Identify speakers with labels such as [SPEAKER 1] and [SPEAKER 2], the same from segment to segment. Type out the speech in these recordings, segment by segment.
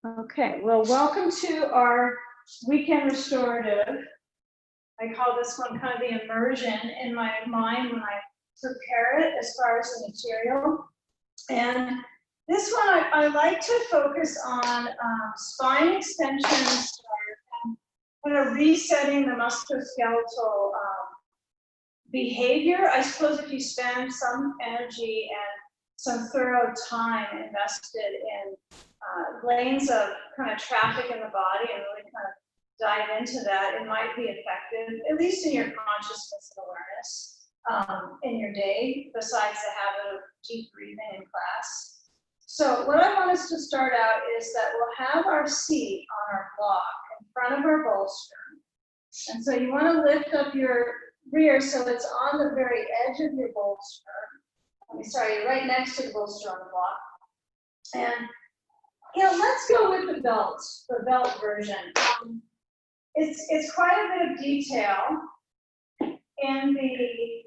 [SPEAKER 1] Okay, well, welcome to our weekend restorative. I call this one kind of the immersion in my mind when I prepare it as far as the material. And this one, I like to focus on spine extensions and kind of resetting the musculoskeletal behavior. I suppose if you spend some energy and some thorough time invested in lanes of kind of traffic in the body and really kind of dive into that, it might be effective, at least in your consciousness and awareness in your day, besides the habit of deep breathing in class. So what I want us to start out is that we'll have our seat on our block in front of our bolster. And so you want to lift up your rear so it's on the very edge of your bolster. You're right next to the bolster on the block. And let's go with the belt version. It's quite a bit of detail in the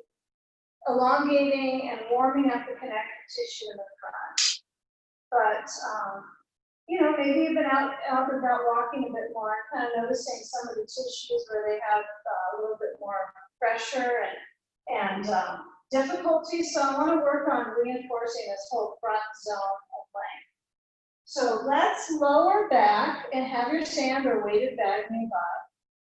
[SPEAKER 1] elongating and warming up the connective tissue in the front. But, maybe you've been out and about walking a bit more, kind of noticing some of the tissues where they have a little bit more pressure and difficulty. So I want to work on reinforcing this whole front zone of length. So let's lower back and have your sand or weighted bag nearby.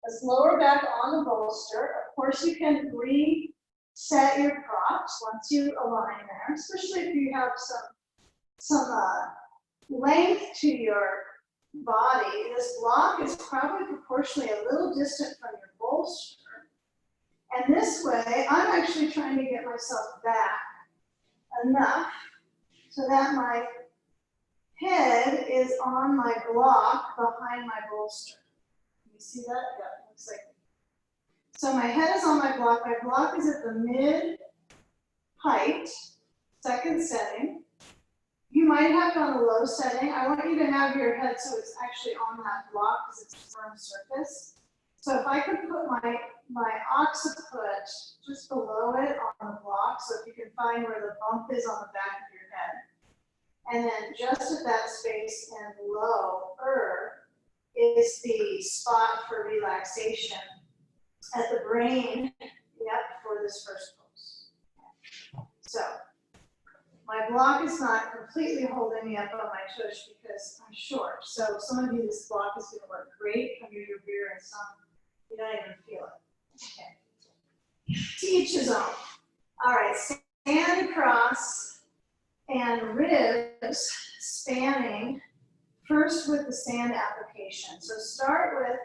[SPEAKER 1] Let's lower back on the bolster. Of course, you can reset your props once you align there, especially if you have some length to your body. This block is probably proportionally a little distant from your bolster. And this way, I'm actually trying to get myself back enough so that my head is on my block behind my bolster. Can you see that? Yeah, it looks like it. So my head is on my block. My block is at the mid height, second setting. You might have it on a low setting. I want you to have your head so it's actually on that block because it's a firm surface. So if I could put my occiput just below it on the block, so if you can find where the bump is on the back of your head. And then just at that space and lower is the spot for relaxation at the brain, for this first pose. So my block is not completely holding me up on my tush because I'm short. So some of you, this block is going to work great under your rear, and some you don't even feel it. Okay. To each his own. All right, stand across and ribs spanning, first with the sand application. So start with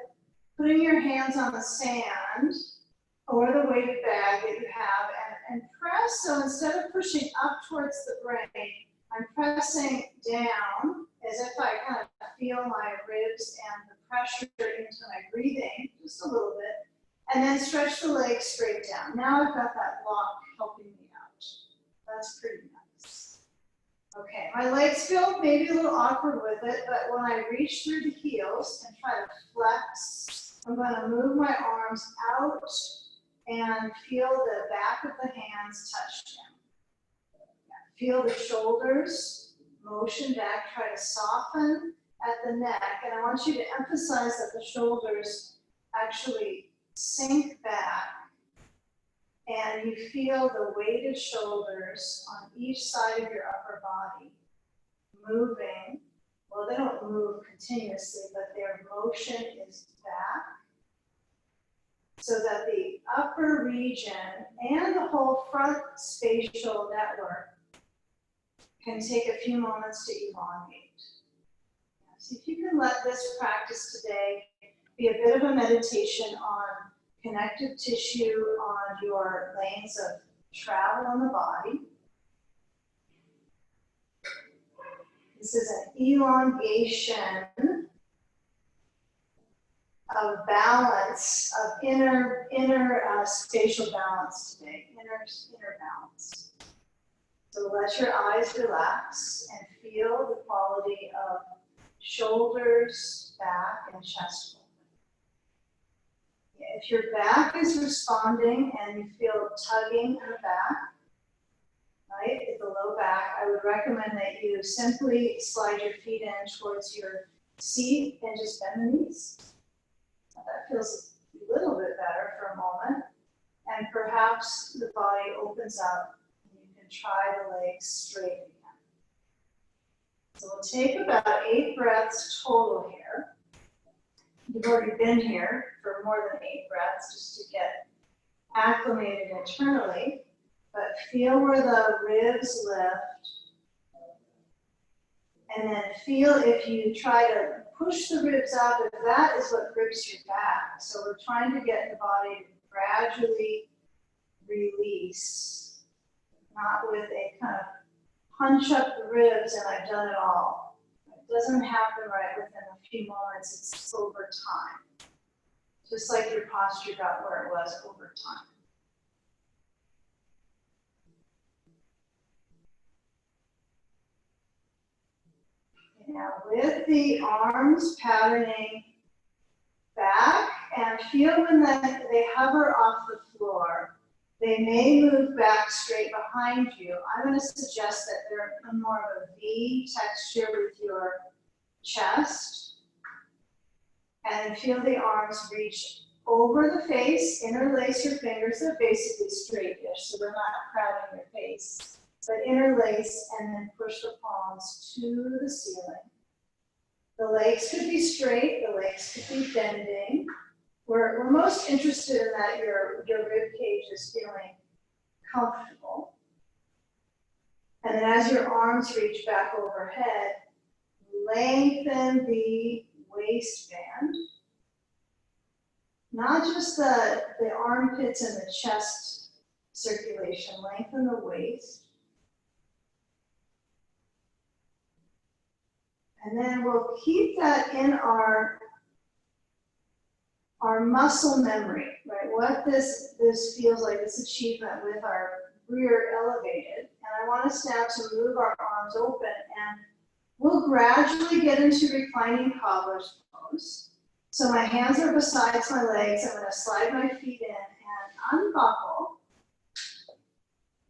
[SPEAKER 1] putting your hands on the sand or the weighted bag that you have and press. So instead of pushing up towards the brain, I'm pressing down as if I kind of feel my ribs and the pressure into my breathing, just a little bit, and then stretch the legs straight down. Now I've got that block helping me out. That's pretty nice. Okay, my legs feel maybe a little awkward with it, but when I reach through the heels and try to flex, I'm going to move my arms out and feel the back of the hands touch down. Feel the shoulders, motion back, try to soften at the neck, and I want you to emphasize that the shoulders actually sink back, and you feel the weighted shoulders on each side of your upper body moving. Well, they don't move continuously, but their motion is back, so that the upper region and the whole front spatial network can take a few moments to elongate. So if you can let this practice today be a bit of a meditation on connective tissue, on your lanes of travel on the body. This is an elongation of balance, of inner spatial balance today, inner balance. So let your eyes relax and feel the quality of shoulders, back, and chest. If your back is responding and you feel tugging in the back, right, at the low back, I would recommend that you simply slide your feet in towards your seat and just bend the knees. Now that feels a little bit better for a moment. And perhaps the body opens up and you can try the legs straight again. So we'll take about 8 breaths total here. You've already been here for more than 8 breaths just to get acclimated internally. But feel where the ribs lift. And then feel if you try to push the ribs up, if that is what grips your back. So we're trying to get the body to gradually release, not with a kind of punch up the ribs and I've done it all. It doesn't happen right within a few moments, it's over time. Just like your posture got where it was over time. Now with the arms patterning back and feel when they hover off the floor, they may move back straight behind you. I'm going to suggest that they're more of a V texture with your chest. And feel the arms reach over the face, interlace your fingers. They're basically straight-ish, so they're not crowding your face. But interlace and then push the palms to the ceiling. The legs could be straight, the legs could be bending. We're most interested in that your rib cage is feeling comfortable. And then as your arms reach back overhead, lengthen the waistband. Not just the armpits and the chest circulation, lengthen the waist. And then we'll keep that in our muscle memory, right? What this feels like, this achievement with our rear elevated. And I want us now to move our arms open, and we'll gradually get into reclining cobbler's pose. So my hands are beside my legs. I'm going to slide my feet in and unbuckle.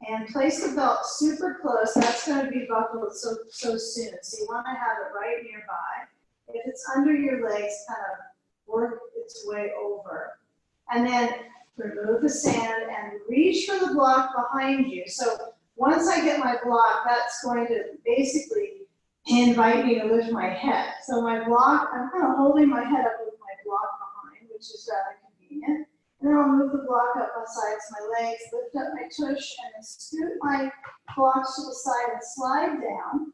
[SPEAKER 1] And place the belt super close. That's going to be buckled so soon. So you want to have it right nearby. If it's under your legs, kind of work its way over. And then remove the sand and reach for the block behind you. So once I get my block, that's going to basically invite me to lift my head. So my block, I'm kind of holding my head up with my block behind, which is rather convenient. And then I'll move the block up besides my legs, lift up my tush, and then scoot my blocks to the side and slide down.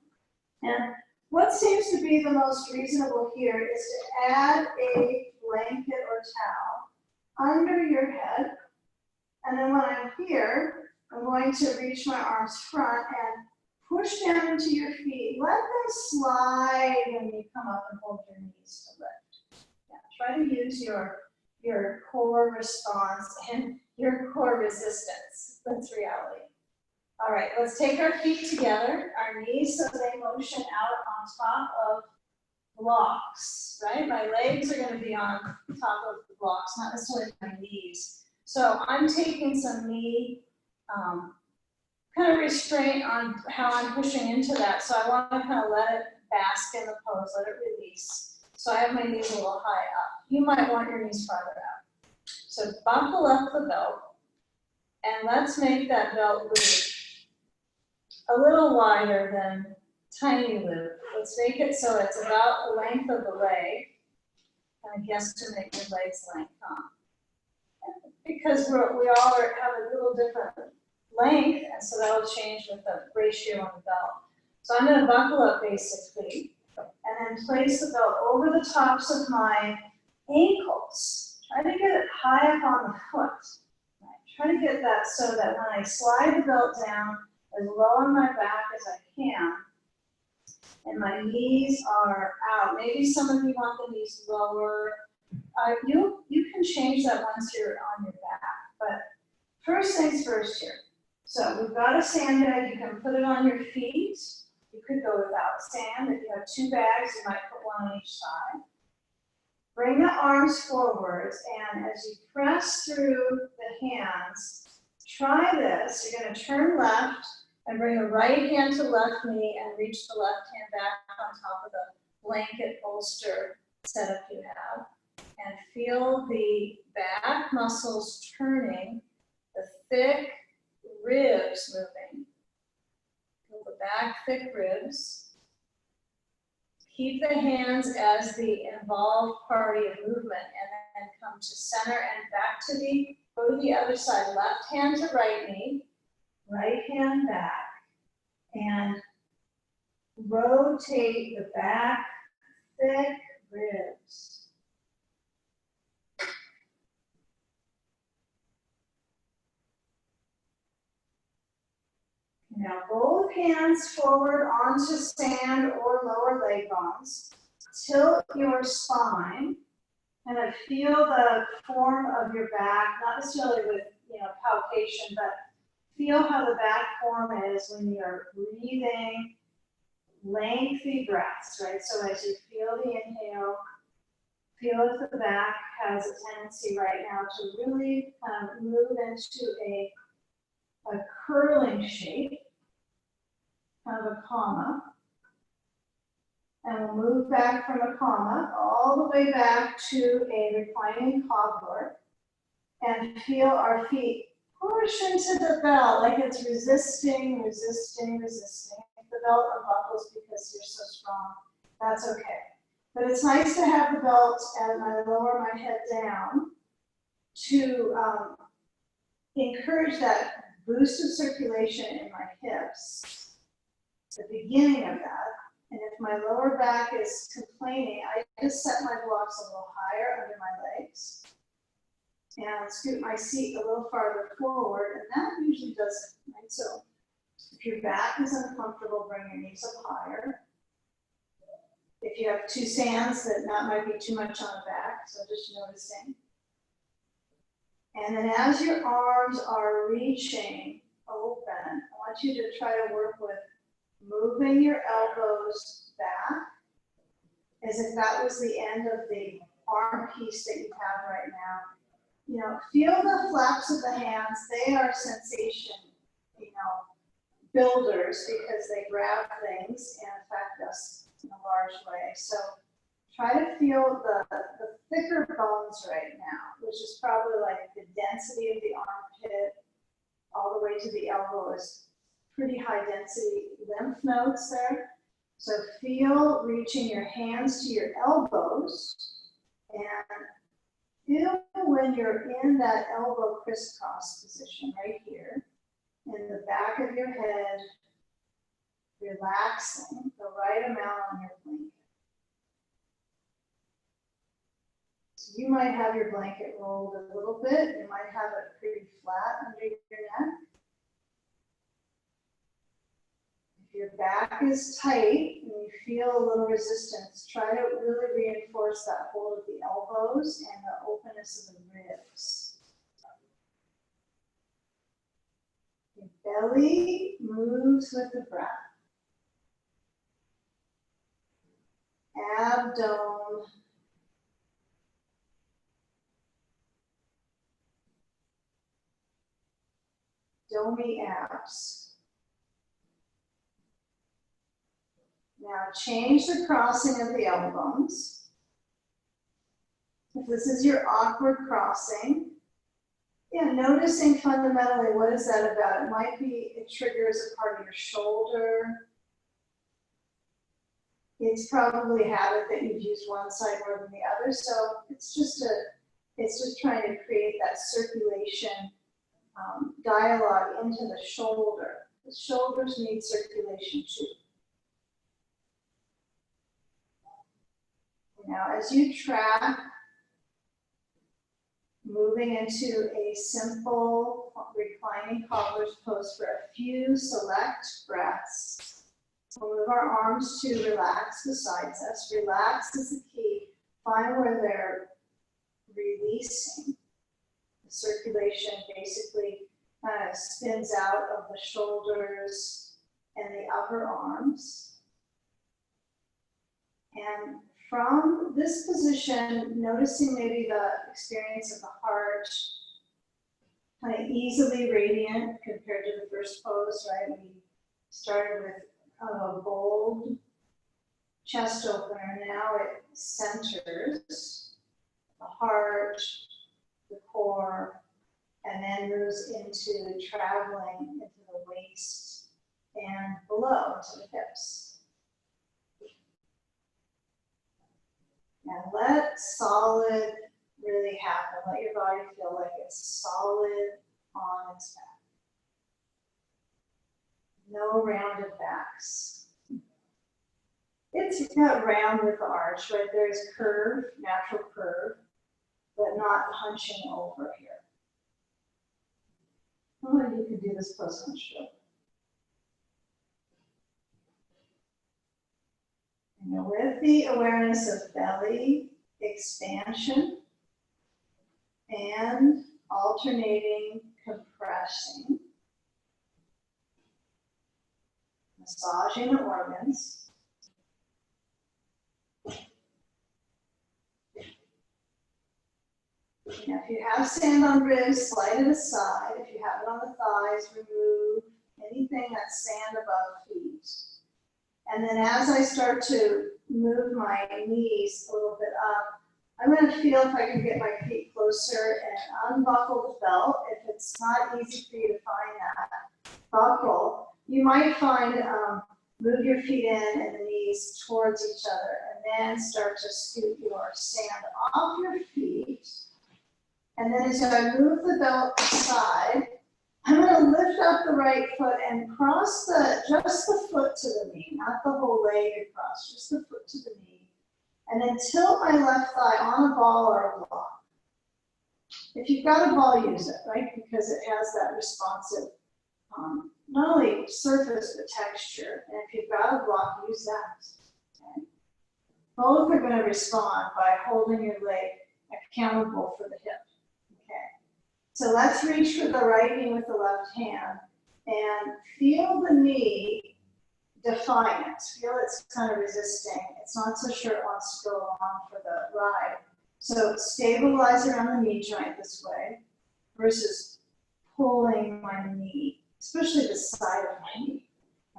[SPEAKER 1] And what seems to be the most reasonable here is to add a blanket or towel under your head. And then when I'm here, I'm going to reach my arms front and push down into your feet. Let them slide when you come up and hold your knees to lift. Yeah, try to use your core response and your core resistance. That's reality. All right, let's take our feet together, our knees so they motion out on top of blocks, right? My legs are going to be on top of the blocks, not necessarily my knees. So I'm taking some knee kind of restraint on how I'm pushing into that. So I want to kind of let it bask in the pose, let it release. So I have my knees a little high up. You might want your knees farther out. So buckle up the belt, and let's make that belt loop a little wider than tiny loop. Let's make it so it's about the length of the leg, and I guess to make your legs length on. Because we all have a little different length, and so that will change with the ratio on the belt. So I'm going to buckle up basically, and then place the belt over the tops of my ankles. Try to get it high up on the foot. Right. Try to get that so that when I slide the belt down, as low on my back as I can, and my knees are out. Maybe some of you want the knees lower. You can change that once you're on your back. But first things first here. So we've got a sandbag. You can put it on your feet. You could go without sand. If you have 2 bags, you might put one on each side. Bring the arms forwards, and as you press through the hands, try this. You're going to turn left and bring the right hand to left knee and reach the left hand back on top of the blanket bolster setup you have, and feel the back muscles turning, the thick ribs moving. Feel the back thick ribs. Keep the hands as the involved party of movement, and then come to center and back to go to the other side. Left hand to right knee, right hand back, and rotate the back thick ribs. Now both hands forward onto sand or lower leg bones. Tilt your spine, and I feel the form of your back, not necessarily with palpation, but feel how the back form is when you're breathing lengthy breaths, right? So as you feel the inhale, feel if the back has a tendency right now to really move into a curling shape, kind of a comma. And we'll move back from a comma all the way back to a reclining cobbler, and feel our feet push into the belt like it's resisting, resisting, resisting. If the belt unbuckles because you're so strong, that's okay. But it's nice to have the belt as I lower my head down to encourage that boost of circulation in my hips, the beginning of that. And if my lower back is complaining, I just set my blocks a little higher under my legs and scoot my seat a little farther forward, and that usually does it, right? So if your back is uncomfortable, bring your knees up higher. If you have two sands, that might be too much on the back, so just noticing. And then as your arms are reaching open, I want you to try to work with moving your elbows back as if that was the end of the arm piece that you have right now. Feel the flaps of the hands. They are sensation, builders, because they grab things and affect us in a large way. So try to feel the thicker bones right now, which is probably like the density of the armpit all the way to the elbow is pretty high density lymph nodes there. So feel reaching your hands to your elbows, and feel when you're in that elbow crisscross position right here, in the back of your head, relaxing the right amount on your blanket. So you might have your blanket rolled a little bit. You might have it pretty flat under your neck. If your back is tight and you feel a little resistance, try to really reinforce that hold of the elbows and the openness of the ribs. Your belly moves with the breath. Abdomen. Domi abs. Now change the crossing of the elbow bones. If this is your awkward crossing, noticing fundamentally what is that about? It might be it triggers a part of your shoulder. It's probably a habit that you've used one side more than the other, so it's just trying to create that circulation dialogue into the shoulder. The shoulders need circulation too. Now, as you track moving into a simple reclining cobbler's pose for a few select breaths, we'll move our arms to relax besides us. Relax is the key. Find where they're releasing. The circulation basically kind of spins out of the shoulders and the upper arms. And from this position, noticing maybe the experience of the heart, kind of easily radiant compared to the first pose, right? We started with kind of a bold chest opener. Now it centers the heart, the core, and then moves into traveling into the waist and below to the hips. And let solid really happen. Let your body feel like it's solid on its back. No rounded backs. It's got round with the arch, right? There's curve, natural curve, but not hunching over here. Oh, you can do this close on the shoulder. And with the awareness of belly expansion and alternating compressing, massaging the organs. Now, if you have sand on ribs, slide it aside. If you have it on the thighs, remove anything that's sand above feet. And then as I start to move my knees a little bit up, I'm going to feel if I can get my feet closer and unbuckle the belt. If it's not easy for you to find that buckle, you might find move your feet in and the knees towards each other, and then start to scoot your sand off your feet. And then as I move the belt aside, I'm going to lift up the right foot and cross just the foot to the knee, not the whole leg across, just the foot to the knee. And then tilt my left thigh on a ball or a block. If you've got a ball, use it, right? Because it has that responsive, not only surface, but texture. And if you've got a block, use that. Okay? Both are going to respond by holding your leg accountable for the hip. So let's reach for the right knee with the left hand and feel the knee define it. Feel it's kind of resisting. It's not so sure it wants to go along for the ride. So stabilize around the knee joint this way versus pulling my knee, especially the side of my knee.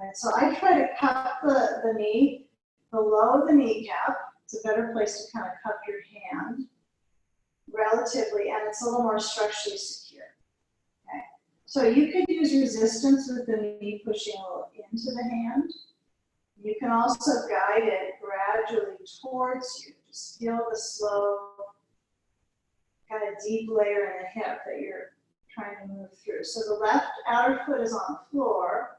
[SPEAKER 1] Right? So I try to cup the knee below the kneecap. It's a better place to kind of cup your hand. Relatively, and it's a little more structurally secure. Okay, so you could use resistance with the knee pushing a little into the hand. You can also guide it gradually towards you. Just feel the slow, kind of deep layer in the hip that you're trying to move through. So the left outer foot is on the floor.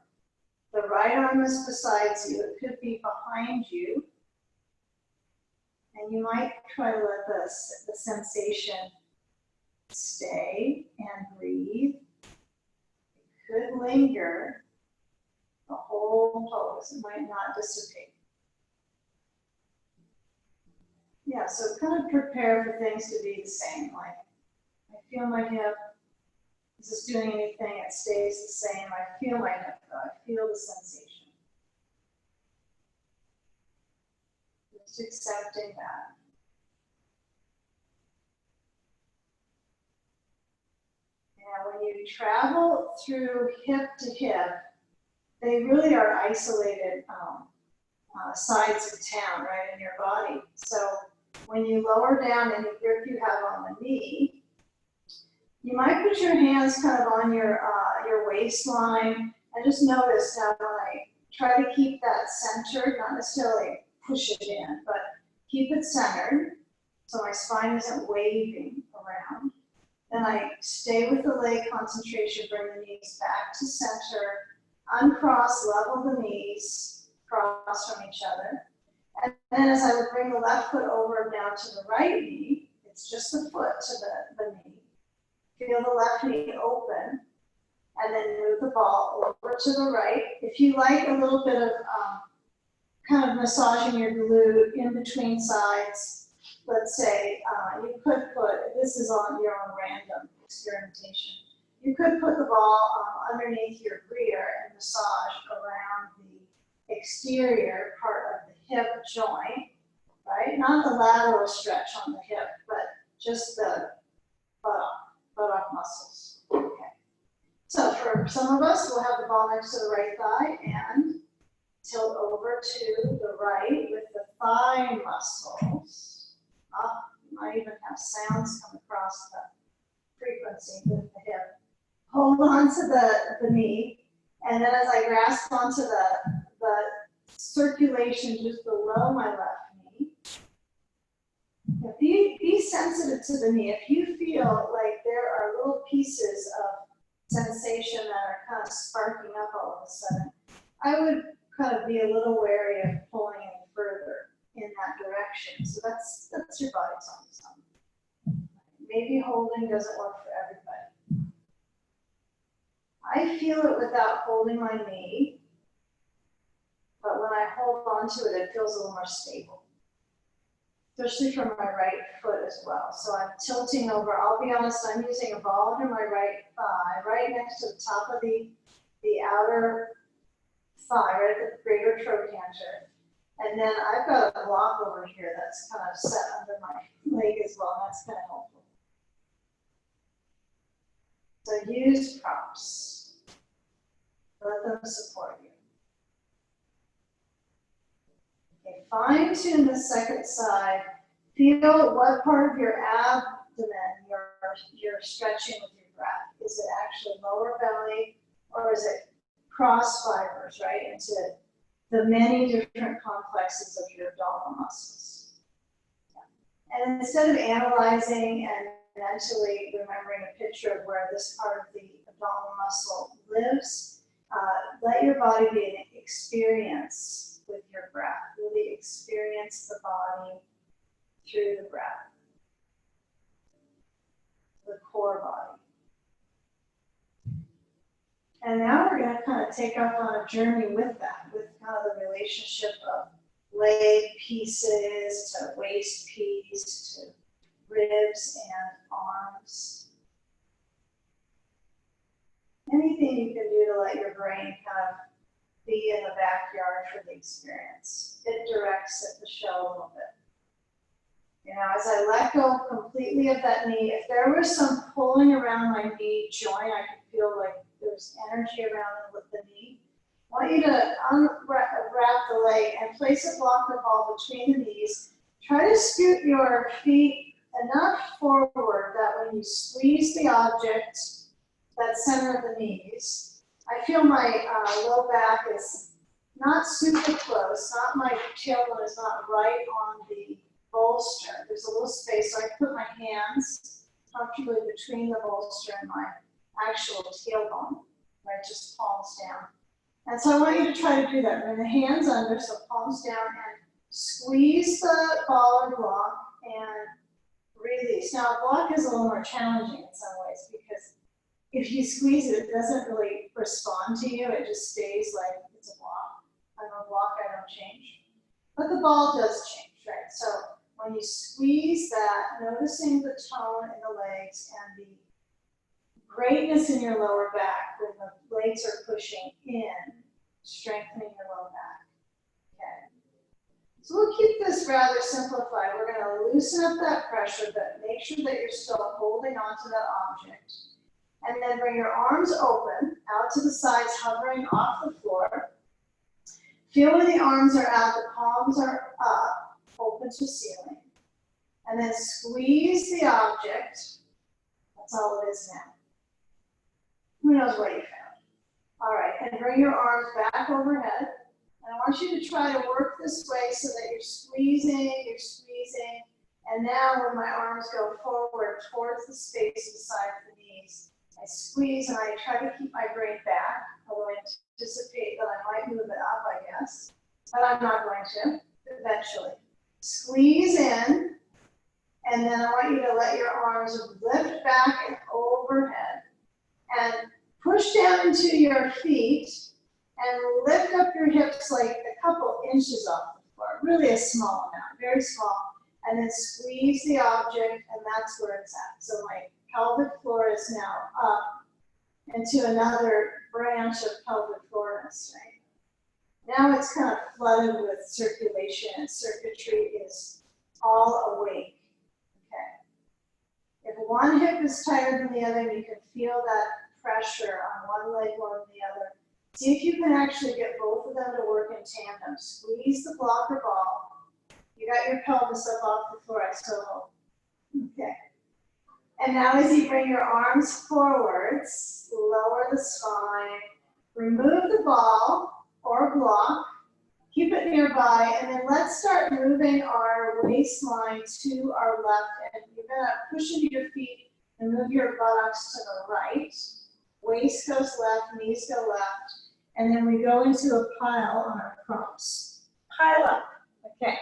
[SPEAKER 1] The right arm is beside you. It could be behind you. And you might try to let the sensation stay and breathe. It could linger the whole pose. It might not dissipate. Yeah, so kind of prepare for things to be the same. Like, I feel my hip. Is this doing anything? It stays the same. I feel my hip, though. I feel the sensation. Just accepting that. Now, when you travel through hip to hip, they really are isolated sides of town, right, in your body. So when you lower down any grip you have on the knee, you might put your hands kind of on your waistline and just notice now when I try to keep that centered, not necessarily push it in, but keep it centered so my spine isn't waving around. Then I stay with the leg concentration, bring the knees back to center, uncross, level the knees, cross from each other. And then as I would bring the left foot over now to the right knee, it's just the foot to the knee. Feel the left knee open, and then move the ball over to the right. If you like a little bit of kind of massaging your glute in between sides, let's say you could put, this is on your own random experimentation, you could put the ball underneath your rear and massage around the exterior part of the hip joint, right? Not the lateral stretch on the hip, but just the buttock muscles. Okay. So for some of us, we'll have the ball next to the right thigh and Tilt over to the right with the thigh muscles up. You might even have sounds come across the frequency with the hip. Hold on to the knee, and then as I grasp onto the circulation just below my left knee, be sensitive to the knee. If you feel like there are little pieces of sensation that are kind of sparking up all of a sudden, I would kind of be a little wary of pulling any further in that direction. So that's your body's on its own. Maybe holding doesn't work for everybody. I feel it without holding my knee, but when I hold on to it, it feels a little more stable, especially from my right foot as well. So I'm tilting over. I'll be honest, I'm using a ball under my right thigh, right next to the top of the outer thigh, right at the greater trochanter. And then I've got a block over here that's kind of set under my leg as well, and that's kind of helpful. So use props. Let them support you. Okay, fine tune the second side. Feel what part of your abdomen you're stretching with your breath. Is it actually lower belly, or is it cross fibers, right, into the many different complexes of your abdominal muscles? Yeah. And instead of analyzing and mentally remembering a picture of where this part of the abdominal muscle lives, let your body be an experience with your breath. Really experience the body through the breath, the core body. And now we're going to kind of take off on a journey with that, with kind of the relationship of leg pieces to waist piece to ribs and arms. Anything you can do to let your brain kind of be in the backyard for the experience. It directs it to show a little bit. You know, as I let go completely of that knee, if there was some pulling around my knee joint, I could feel like there's energy around the knee. I want you to unwrap the leg and place a blocker ball between the knees. Try to scoot your feet enough forward that when you squeeze the object, that center of the knees, I feel my low back is not super close, my tailbone is not right on the bolster. There's a little space, so I put my hands comfortably between the bolster and my actual tailbone, right, just palms down. And so I want you to try to do that. Bring the hands under, so palms down, and squeeze the ball or block and release. Now, a block is a little more challenging in some ways because if you squeeze it, it doesn't really respond to you. It just stays like it's a block. I'm a block, I don't change. But the ball does change, right? So when you squeeze that, noticing the tone in the legs and the greatness in your lower back when the legs are pushing in, strengthening your low back. Okay. So we'll keep this rather simplified. We're going to loosen up that pressure, but make sure that you're still holding onto that object. And then bring your arms open, out to the sides, hovering off the floor. Feel where the arms are out, the palms are up, open to ceiling. And then squeeze the object. That's all it is now. Who knows what you found? All right, and bring your arms back overhead. And I want you to try to work this way so that you're squeezing. And now when my arms go forward towards the space beside the knees, I squeeze and I try to keep my brain back, although I anticipate that I might move it up, I guess. But I'm not going to, eventually. Squeeze in, and then I want you to let your arms lift back and overhead. And push down into your feet and lift up your hips like a couple inches off the floor. Really a small amount, very small. And then squeeze the object, and that's where it's at. So my pelvic floor is now up into another branch of pelvic floorness, right? Now it's kind of flooded with circulation, and circuitry is all awake. Okay. If one hip is tighter than the other, you can feel that pressure on one leg more than the other. See if you can actually get both of them to work in tandem. Squeeze the blocker ball. You got your pelvis up off the floor, I still hope. Okay. And now as you bring your arms forwards, lower the spine, remove the ball or block, keep it nearby, and then let's start moving our waistline to our left. And you're gonna push into your feet and move your buttocks to the right. Waist goes left, knees go left. And then we go into a pile on our crumps. Pile up, okay.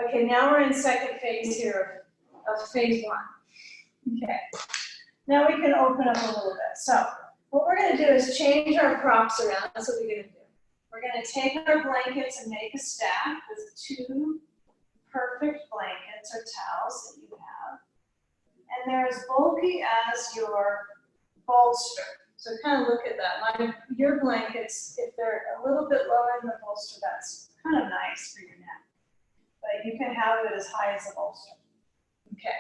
[SPEAKER 1] Okay, now we're in second phase here of phase one. Okay, now we can open up a little bit. So what we're gonna do is change our props around. That's what we're gonna do. We're gonna take our blankets and make a stack with 2 perfect blankets or towels that you have. And they're as bulky as your bolster. So kind of look at that. Your blankets, if they're a little bit lower than the bolster, that's kind of nice for your neck. But you can have it as high as the bolster. Okay.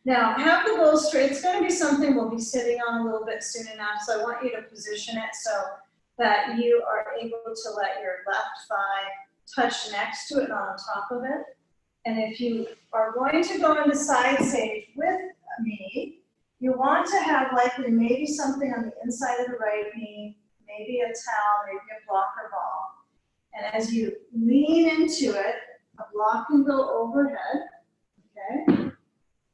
[SPEAKER 1] Now, have the bolster, it's going to be something we'll be sitting on a little bit soon enough, so I want you to position it so that you are able to let your left thigh touch next to it and on top of it. And if you are going to go into side stage with me, you want to have likely maybe something on the inside of the right knee, maybe a towel, maybe a blocker ball. And as you lean into it, a block can go overhead, okay?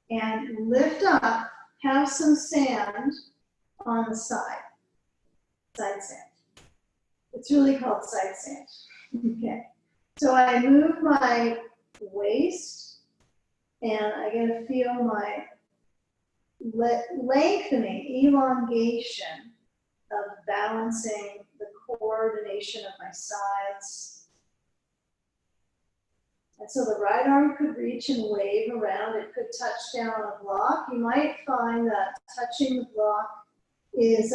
[SPEAKER 1] And lift up, have some sand on the side sand. It's really called side sand, okay? So I move my waist and I get to feel my lengthening, elongation of balancing the coordination of my sides. And so the right arm could reach and wave around. It could touch down on a block. You might find that touching the block is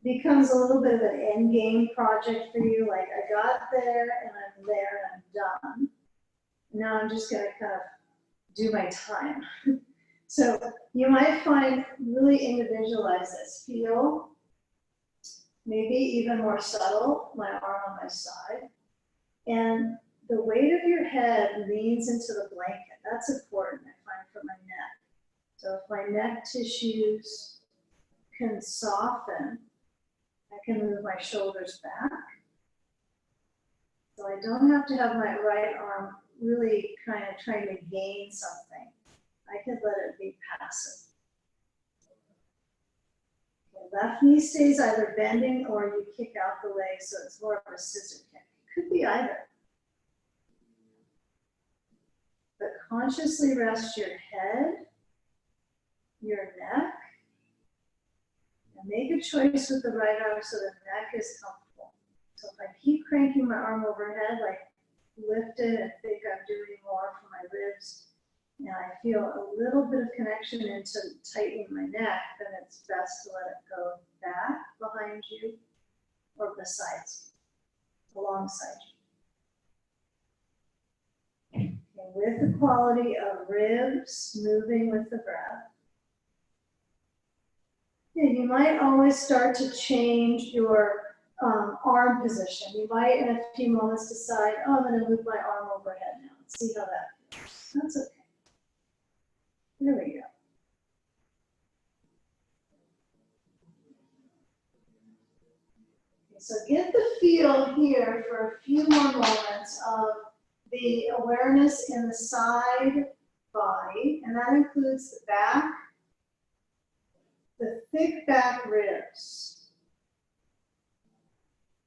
[SPEAKER 1] becomes a little bit of an end game project for you. Like I got there and I'm there and I'm done. Now I'm just going to kind of do my time. So you might find really individualize this. Feel maybe even more subtle, my arm on my side. And the weight of your head leans into the blanket. That's important, I find, for my neck. So if my neck tissues can soften, I can move my shoulders back. So I don't have to have my right arm really kind of trying to gain something. I could let it be passive. Okay, left knee stays either bending or you kick out the leg, so it's more of a scissor kick. It could be either. But consciously rest your head, your neck, and make a choice with the right arm so the neck is comfortable. So if I keep cranking my arm overhead, like lift it and think I'm doing more for my ribs, and I feel a little bit of connection into tightening my neck, then it's best to let it go back behind you or besides you, alongside you. Okay, with the quality of ribs moving with the breath. Yeah, you might always start to change your arm position. You might in a few moments decide, oh, I'm going to move my arm overhead now. Let's see how that feels. That's okay. There we go. Okay, so get the feel here for a few more moments of the awareness in the side body, and that includes the back, the thick back ribs.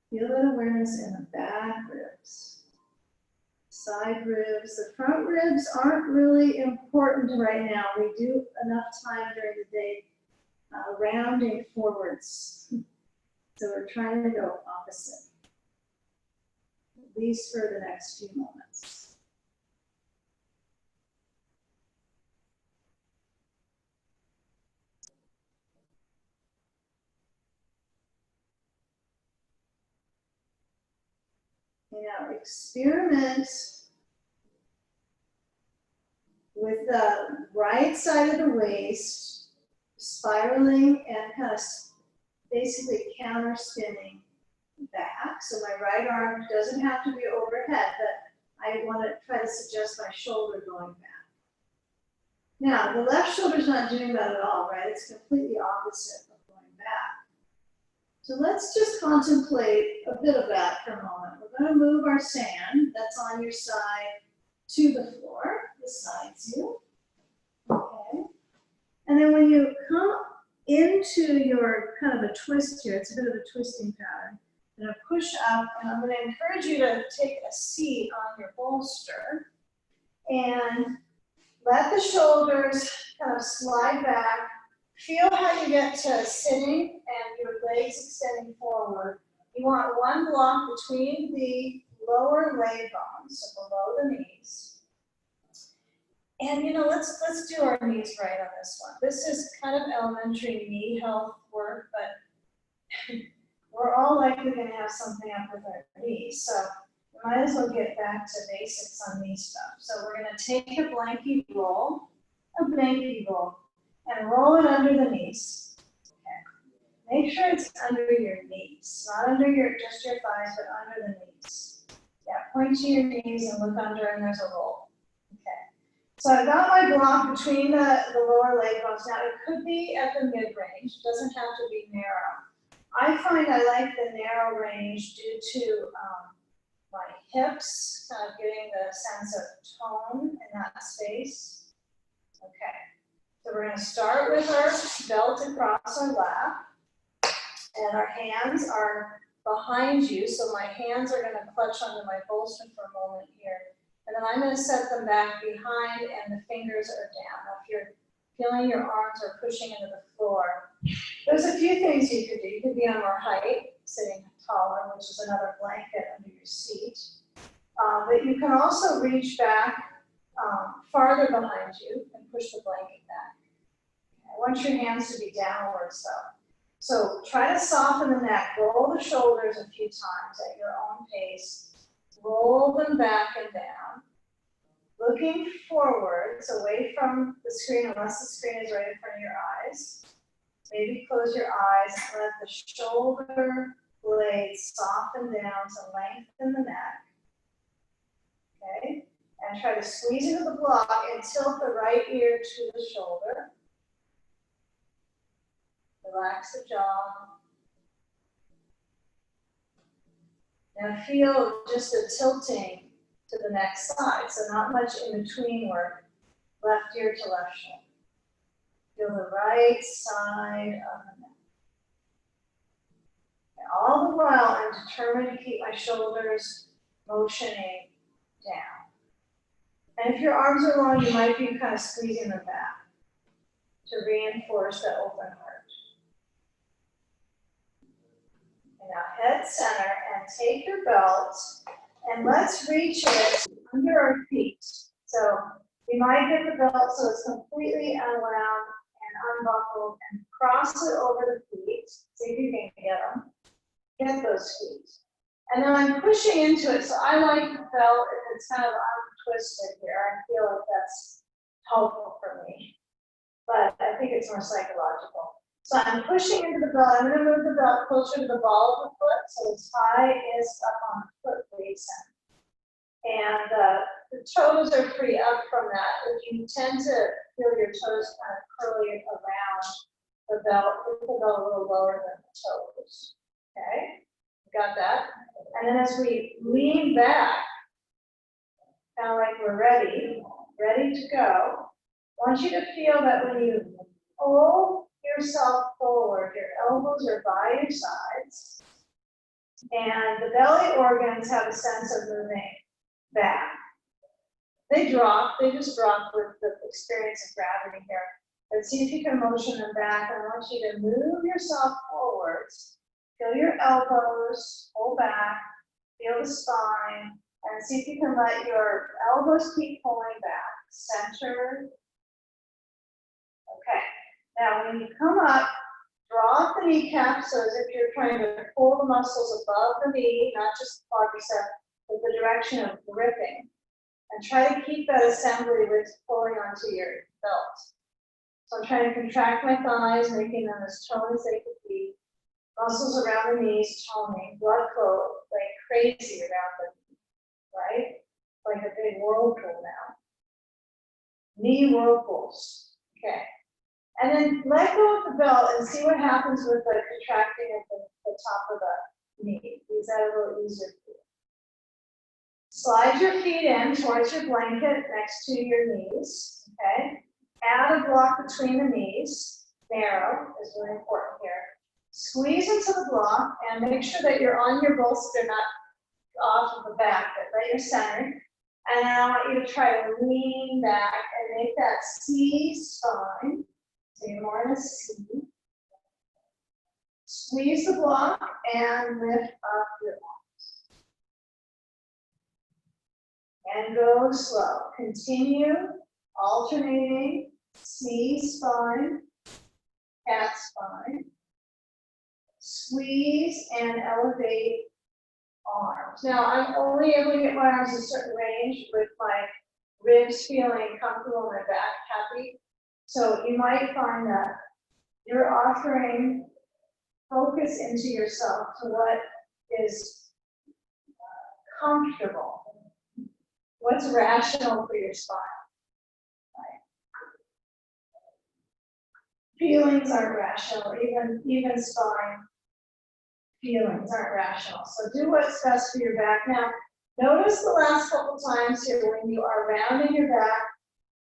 [SPEAKER 1] Feel that awareness in the back ribs. Side ribs. The front ribs aren't really important right now. We do enough time during the day rounding forwards. So we're trying to go opposite, at least for the next few moments. Now experiment with the right side of the waist spiraling and kind of basically counter spinning back. So my right arm doesn't have to be overhead, but I want to try to suggest my shoulder going back. Now, the left shoulder's not doing that at all, right? It's completely opposite of going back. So let's just contemplate a bit of that for a moment. We're going to move our sand that's on your side to the floor, besides you. Okay. And then when you come into your kind of a twist here, it's a bit of a twisting pattern. I'm going to push up, and I'm going to encourage you to take a seat on your bolster and let the shoulders kind of slide back. Feel how you get to sitting and your legs extending forward. You want one block between the lower leg bones, so below the knees. And you know, let's do our knees right on this one. This is kind of elementary knee health work, but we're all likely going to have something up with our knees. So we might as well get back to basics on knee stuff. So we're going to take a blankie roll, and roll it under the knees. Okay. Make sure it's under your knees, not under just your thighs, but under the knees. Yeah, point to your knees and look under, and there's a roll. Okay. So I've got my block between the lower leg bones. Now it could be at the mid-range. It doesn't have to be narrow. I find I like the narrow range due to my hips, kind of getting the sense of tone in that space. Okay. So we're going to start with our belt across our lap, and our hands are behind you, so my hands are going to clutch onto my bolster for a moment here, and then I'm going to set them back behind, and the fingers are down. Now, if you're feeling your arms are pushing into the floor, there's a few things you could do. You could be on more height, sitting taller, which is another blanket under your seat, but you can also reach back farther behind you and push the blanket back. I want your hands to be downwards though. So try to soften the neck, roll the shoulders a few times at your own pace, roll them back and down, looking forwards away from the screen unless the screen is right in front of your eyes. Maybe close your eyes and let the shoulder blades soften down to lengthen the neck. Okay? And try to squeeze into the block and tilt the right ear to the shoulder. Relax the jaw. Now feel just a tilting to the next side, so not much in between work, left ear to left shoulder. Feel the right side of the neck. And all the while, I'm determined to keep my shoulders motioning down. And if your arms are long, you might be kind of squeezing them back to reinforce the open heart. And now head center and take your belt and let's reach it under our feet. So you might get the belt so it's completely unwound and unbuckled and cross it over the feet. See if you can get them. Get those feet. And then I'm pushing into it, so I like the belt if it's kind of untwisted here. I feel like that's helpful for me. But I think it's more psychological. So I'm pushing into the belt. I'm going to move the belt closer to the ball of the foot, so its high is up on the foot base end. And the toes are free up from that. If you tend to feel your toes kind of curly around the belt, put the belt a little lower than the toes. Okay? Got that? And then as we lean back, kind of like we're ready to go, I want you to feel that when you pull yourself forward, your elbows are by your sides, and the belly organs have a sense of moving back. They just drop with the experience of gravity here. But see if you can motion them back. I want you to move yourself forwards. Feel your elbows, pull back, feel the spine, and see if you can let your elbows keep pulling back. Center. Okay. Now when you come up, draw up the kneecap so as if you're trying to pull the muscles above the knee, not just the quadricep, but the direction of gripping. And try to keep that assembly with pulling onto your belt. So I'm trying to contract my thighs, making them as toned as they could be. Muscles around the knees toning, blood flow like crazy around the knee, right? Like a big whirlpool now. Knee whirlpools, okay. And then let go of the belt and see what happens with the contracting of the top of the knee. Is that a little easier for you? Slide your feet in towards your blanket next to your knees, okay? Add a block between the knees. Narrow is really important here. Squeeze into the block and make sure that you're on your bolster, not off of the back, but that you're centered. And I want you to try to lean back and make that C spine. So you're more in a C. Squeeze the block and lift up your arms. And go slow. Continue alternating C spine, cat spine. Squeeze and elevate arms. Now, I'm only able to get my arms a certain range with my ribs feeling comfortable and my back happy. So you might find that you're offering focus into yourself to what is comfortable, what's rational for your spine. Right? Feelings aren't rational, even spine feelings aren't rational. So do what's best for your back. Now, notice the last couple times here when you are rounding your back,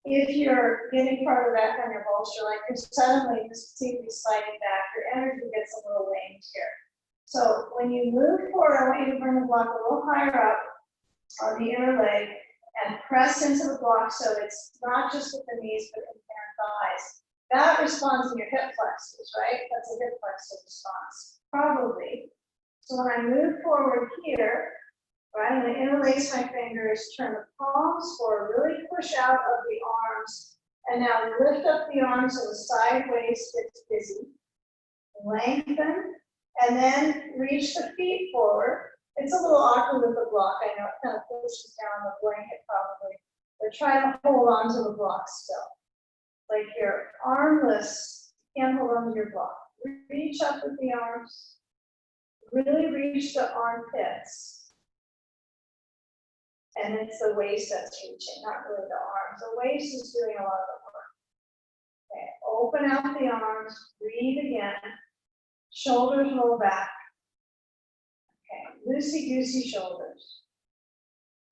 [SPEAKER 1] if you're getting part of the back on your bolster, like you're suddenly just simply sliding back, your energy gets a little waned here. So when you move forward, I want you to bring the block a little higher up on the inner leg and press into the block so it's not just with the knees, but in your thighs. That responds in your hip flexors, right? That's a hip flexor response, probably. So when I move forward here, right, I'm going to interlace my fingers, turn the palms forward, really push out of the arms, and now lift up the arms so the side waist gets busy. Lengthen, and then reach the feet forward. It's a little awkward with the block. I know it kind of pushes down the blanket probably, but try to hold on to the block still. Like you're armless, you can't hold on to your block. Reach up with the arms, really reach the armpits. And it's the waist that's reaching, not really the arms. The waist is doing a lot of the work. Okay, open out the arms, breathe again. Shoulders roll back. Okay, loosey-goosey shoulders.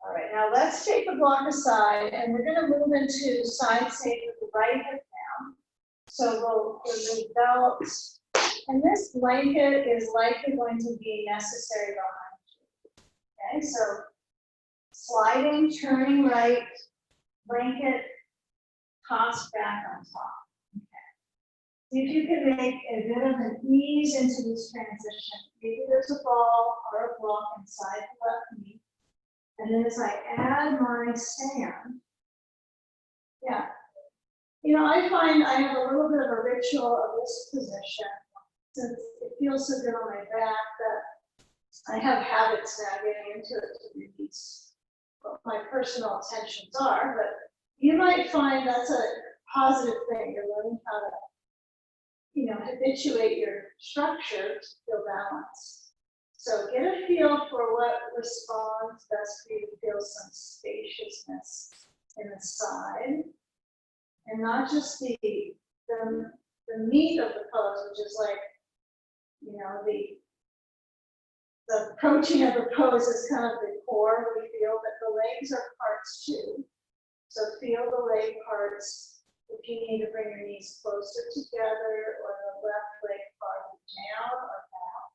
[SPEAKER 1] All right, now let's take the block aside and we're gonna move into the side stance with the right hip down. So we'll remove belts. And this blanket is likely going to be necessary behind you. Okay, so sliding, turning right, blanket, toss back on top. Okay. See if you can make a bit of an ease into this transition. Maybe there's a ball or a block inside the left knee. And then as I add my stand, yeah. You know, I find I have a little bit of a ritual of this position. Since it feels so good on my back that I have habits now getting into it to release what my personal intentions are, but you might find that's a positive thing. You're learning how to, you know, habituate your structure to feel balanced. So get a feel for what responds best for you to feel some spaciousness in the side, and not just the meat of the pose, which is like, you know, the protein of the pose is kind of the core we feel, but the legs are parts too. So feel the leg parts. If you need to bring your knees closer together or the left leg farther down or down.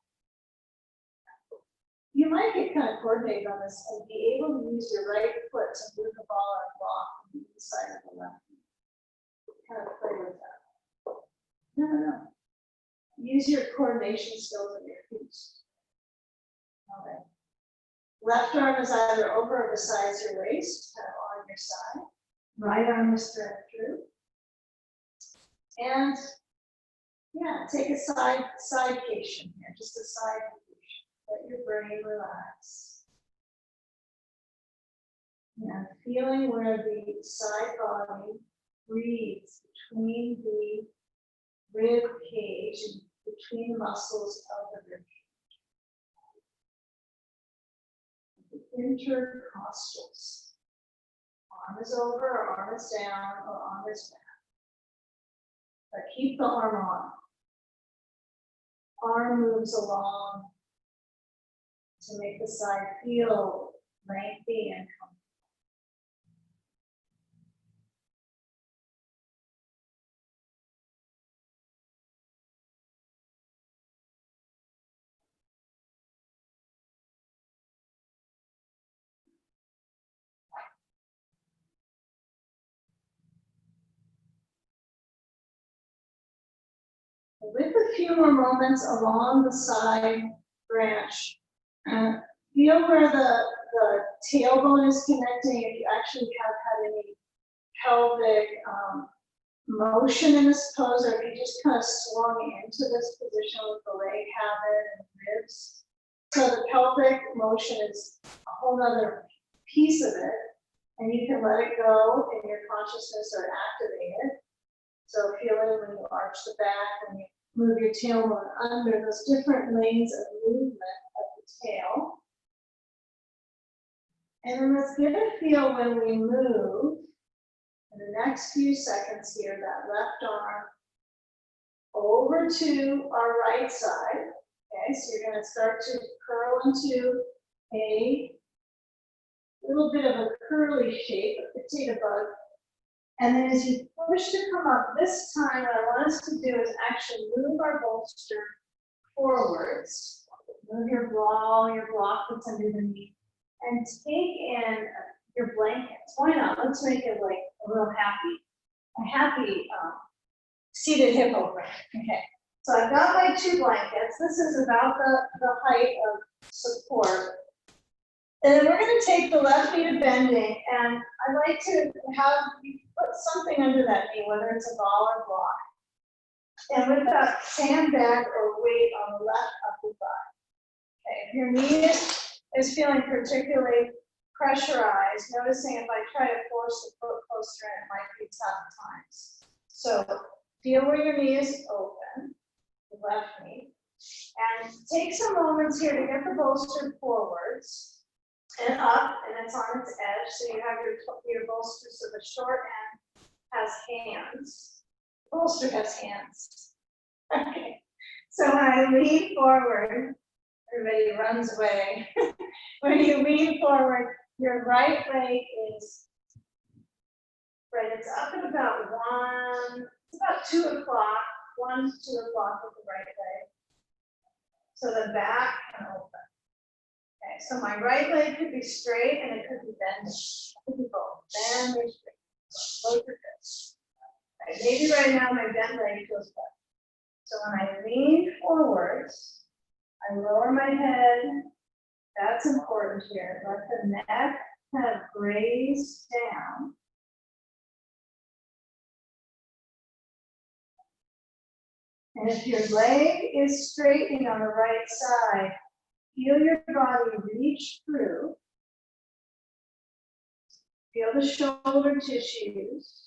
[SPEAKER 1] You might get kind of coordinated on this and be able to use your right foot to move the ball or block on the side of the left knee. Kind of play with that. No. Use your coordination skills of your feet. All right. Left arm is either over or besides your waist, kind of on your side. Right arm is thread through. And yeah, take a sidecation here, just a side position. Let your brain relax. And feeling where the side body breathes between the rib cage and between the muscles of the rib cage. The intercostals. Arm is over, or arm is down, or arm is back. But keep the arm on. Arm moves along to make the side feel lengthy and comfortable. With a few more moments along the side branch, feel where the tailbone is connecting. If you actually have had any pelvic motion in this pose, or if you just kind of swung into this position with the leg habit and ribs. So the pelvic motion is a whole other piece of it, and you can let it go in your consciousness or activate it. So feel it when you arch the back, when you move your tailbone under, those different lanes of movement of the tail. And then let's get a feel when we move, in the next few seconds here, that left arm over to our right side. Okay, so you're going to start to curl into a little bit of a curly shape, a potato bug. And then as you push to come up, this time what I want us to do is actually move our bolster forwards. Move your block that's underneath, and take in your blankets. Why not? Let's make it like a real happy seated hip opener. Okay, so I've got my 2 blankets. This is about the height of support. And then we're going to take the left knee to bending, and I like to have you put something under that knee, whether it's a ball or block. And with that sandbag or weight on the left upper thigh. Okay, if your knee is feeling particularly pressurized, noticing if I try to force the foot closer in, it might be tough at times. So feel where your knee is open, the left knee, and take some moments here to get the bolster forwards and up, and it's on its edge, so you have your bolster, so the short end has hands. The bolster has hands. Okay, so when I lean forward, everybody runs away. When you lean forward, your right leg is, right, it's up at about 2 o'clock, 1 to 2 o'clock with the right leg. So the back can open. Okay, so my right leg could be straight and it could be bending. It could be both. Bend or straight. Both are good. Okay, maybe right now my bent leg feels better. So when I lean forwards, I lower my head. That's important here. Let the neck kind of graze down. And if your leg is straightening on the right side, feel your body reach through. Feel the shoulder tissues.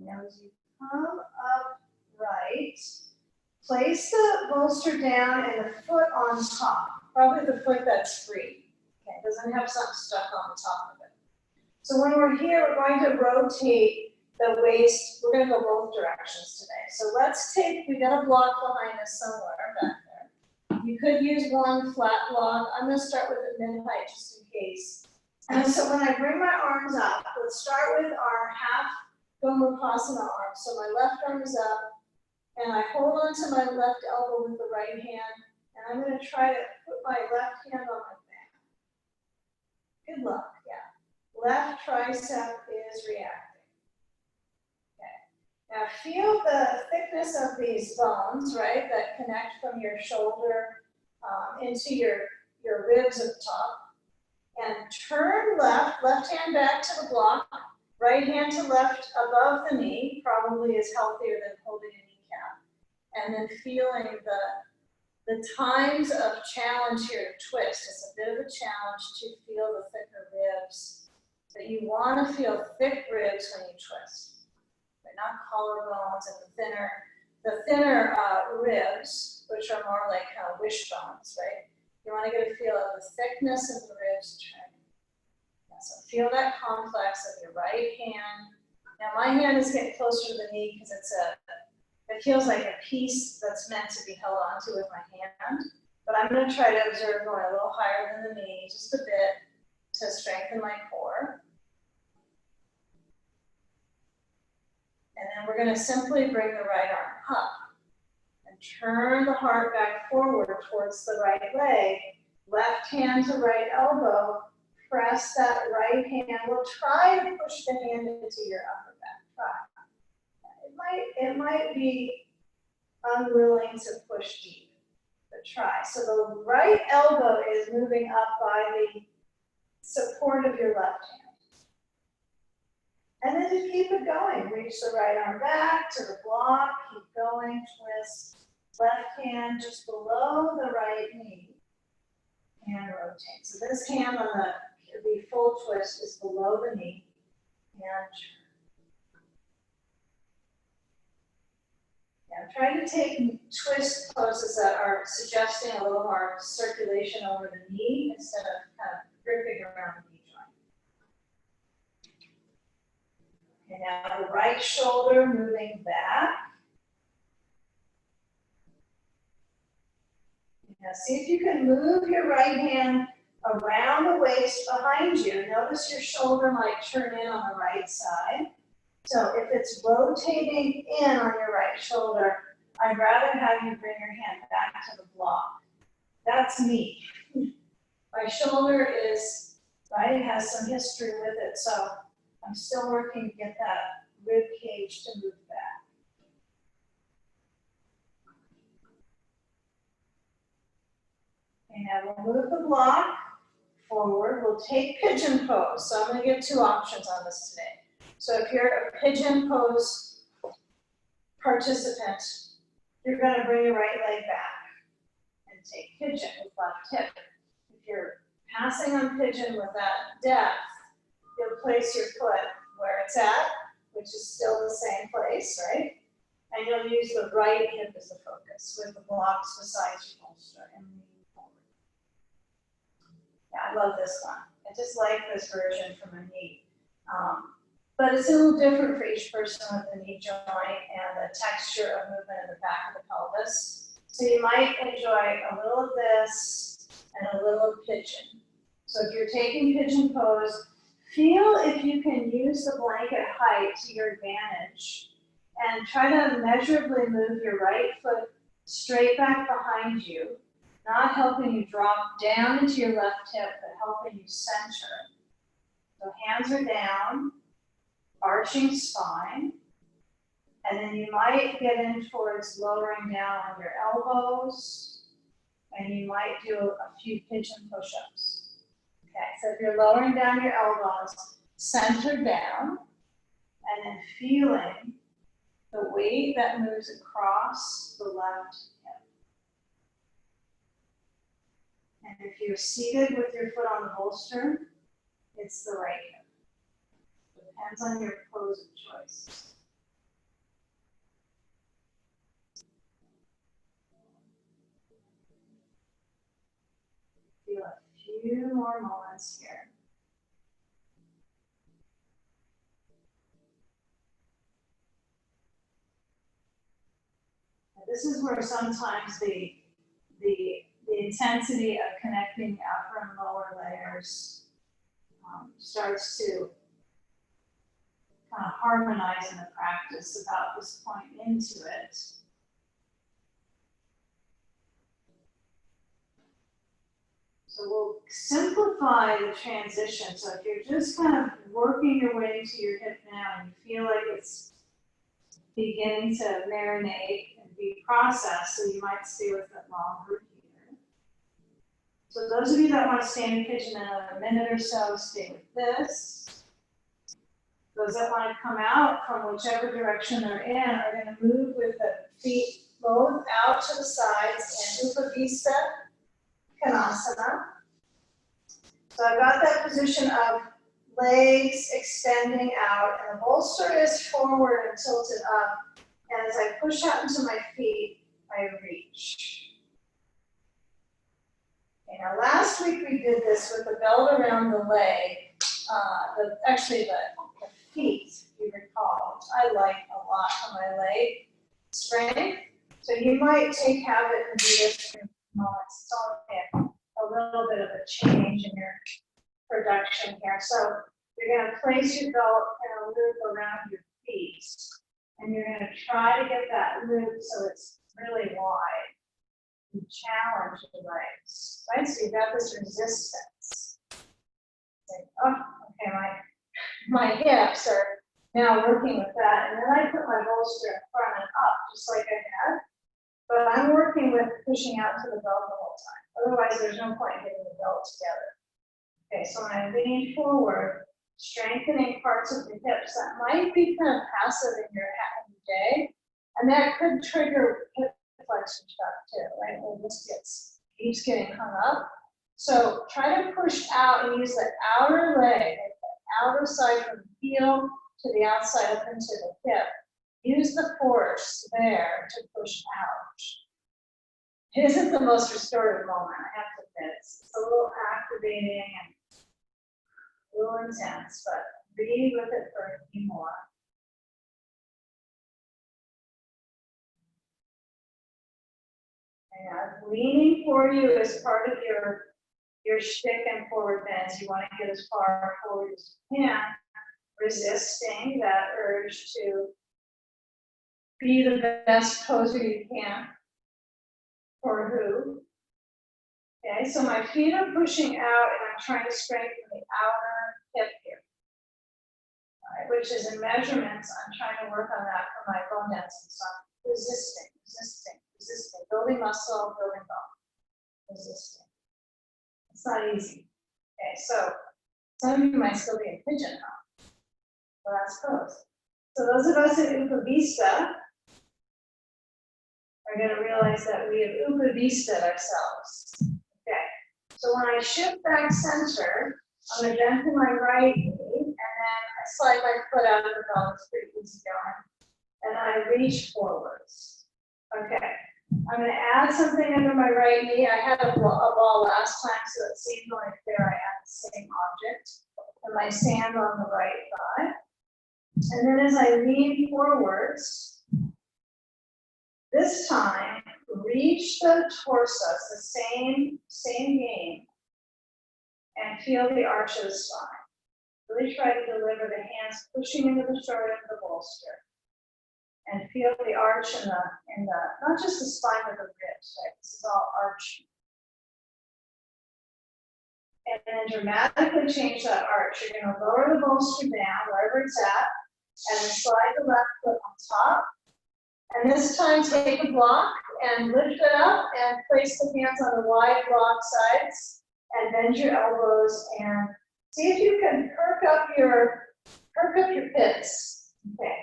[SPEAKER 1] Now as you come upright, place the bolster down and the foot on top. Probably the foot that's free. Okay, it doesn't have something stuck on the top of it. So when we're here, we're going to rotate the waist. We're going to go both directions today. So let's take, we got a block behind us somewhere back there. You could use one flat block. I'm going to start with the mid height just in case. And so when I bring my arms up, let's start with our half Gomukhasana arm. So my left arm is up, and I hold on to my left elbow with the right hand, and I'm going to try to put my left hand on my back. Good luck, yeah. Left tricep is reacting. Okay. Now feel the thickness of these bones, right, that connect from your shoulder into your ribs at the top. And turn left hand back to the block. Right hand to left above the knee, probably is healthier than holding a kneecap. And then feeling The times of challenge here to twist, it's a bit of a challenge to feel the thicker ribs, but you want to feel thick ribs when you twist, but not collarbones and the thinner ribs, which are more like wishbones, right? You want to get a feel of the thickness of the ribs turning. Yeah, so feel that complex of your right hand. Now my hand is getting closer to the knee because it feels like a piece that's meant to be held onto with my hand, but I'm going to try to observe going a little higher than the knee, just a bit, to strengthen my core. And then we're going to simply bring the right arm up and turn the heart back forward towards the right leg, left hand to right elbow, press that right hand. We'll try to push the hand into your upper back. Try. It might be unwilling to push deep, but try. So the right elbow is moving up by the support of your left hand. And then just keep it going. Reach the right arm back to the block, keep going, twist. Left hand just below the right knee, and rotate. So this hand on the full twist is below the knee, and turn. I'm trying to take twist poses that are suggesting a little more circulation over the knee instead of kind of gripping around the knee joint. Okay, now the right shoulder moving back. Now see if you can move your right hand around the waist behind you. Notice your shoulder might turn in on the right side. So if it's rotating in on your right shoulder, I'd rather have you bring your hand back to the block. That's me. My shoulder is, right, it has some history with it, so I'm still working to get that rib cage to move back. Okay, now we'll move the block forward. We'll take pigeon pose. So I'm going to give two options on this today. So if you're a pigeon pose participant, you're going to bring your right leg back and take pigeon with left hip. If you're passing on pigeon with that depth, you'll place your foot where it's at, which is still the same place, right? And you'll use the right hip as the focus with the blocks beside your bolster and lean forward. Yeah, I love this one. I just like this version for my knee. But it's a little different for each person with the knee joint and the texture of movement in the back of the pelvis. So you might enjoy a little of this and a little of pigeon. So if you're taking pigeon pose, feel if you can use the blanket height to your advantage and try to measurably move your right foot straight back behind you, not helping you drop down into your left hip, but helping you center. So hands are down. Arching spine, and then you might get in towards lowering down on your elbows, and you might do a few pigeon push-ups. Okay, so if you're lowering down your elbows, center down, and then feeling the weight that moves across the left hip. And if you're seated with your foot on the bolster, it's the right hip. Depends on your pose of choice. Feel a few more moments here. Now, this is where sometimes the intensity of connecting upper and lower layers starts to kind of harmonize in the practice about this point into it. So we'll simplify the transition. So if you're just kind of working your way into your hip now and you feel like it's beginning to marinate and be processed, so you might stay with it longer here. So those of you that want to stay in pigeon another minute or so, stay with this. Those that want to come out from whichever direction they're in are going to move with the feet both out to the sides in Upavista Konasana. So I've got that position of legs extending out, and the bolster is forward and tilted up. And as I push out into my feet, I reach. Okay, now last week we did this with the belt around the leg, actually the feet, if you recall, which I like a lot for my leg strength. So you might take habit and do this for moments. It's only a little bit of a change in your production here. So you're going to place your belt in a loop around your feet, and you're going to try to get that loop so it's really wide. You challenge the legs, right? So you've got this resistance. Like, oh, okay, my hips are now working with that, and then I put my bolster in front and up, just like I had. But I'm working with pushing out to the belt the whole time. Otherwise, there's no point getting the belt together. Okay, so when I lean forward, strengthening parts of the hips, that might be kind of passive in your day, and that could trigger hip flexion stuff too, right? When this keeps getting hung up. So try to push out and use the outer leg, the outer side from the heel to the outside up into the hip. Use the force there to push out. It isn't the most restorative moment, I have to admit. It's a little activating and a little intense, but breathe with it for a few more. And leaning for you is part of your shtick and forward bends. You want to get as far forward as you can, resisting that urge to be the best poser you can for who. Okay, so my feet are pushing out and I'm trying to strengthen the outer hip here. All right, which is in measurements, I'm trying to work on that for my bone density. So I'm resisting, building muscle, building bone, resisting. It's not easy. Okay, so some of you might still be in pigeon now. Last pose. So those of us in Upavista are going to realize that we have Upavista ourselves. Okay, so when I shift back center, I'm going to bend to my right knee, and then I slide my foot out of the belt. It's pretty easy going. And I reach forwards. Okay, I'm going to add something under my right knee. I had a ball last time, so it seemed like there I add the same object. And my sand on the right thigh. And then as I lean forwards, this time, reach the torso, it's the same game, and feel the arch of the spine. Really try to deliver the hands pushing into the shoulder of the bolster. And feel the arch in the, not just the spine, but the ribs, right? This is all arching. And then dramatically change that arch. You're going to lower the bolster down, wherever it's at, and then slide the left foot on top. And this time take a block and lift it up and place the hands on the wide block sides and bend your elbows and see if you can perk up your pits. Okay.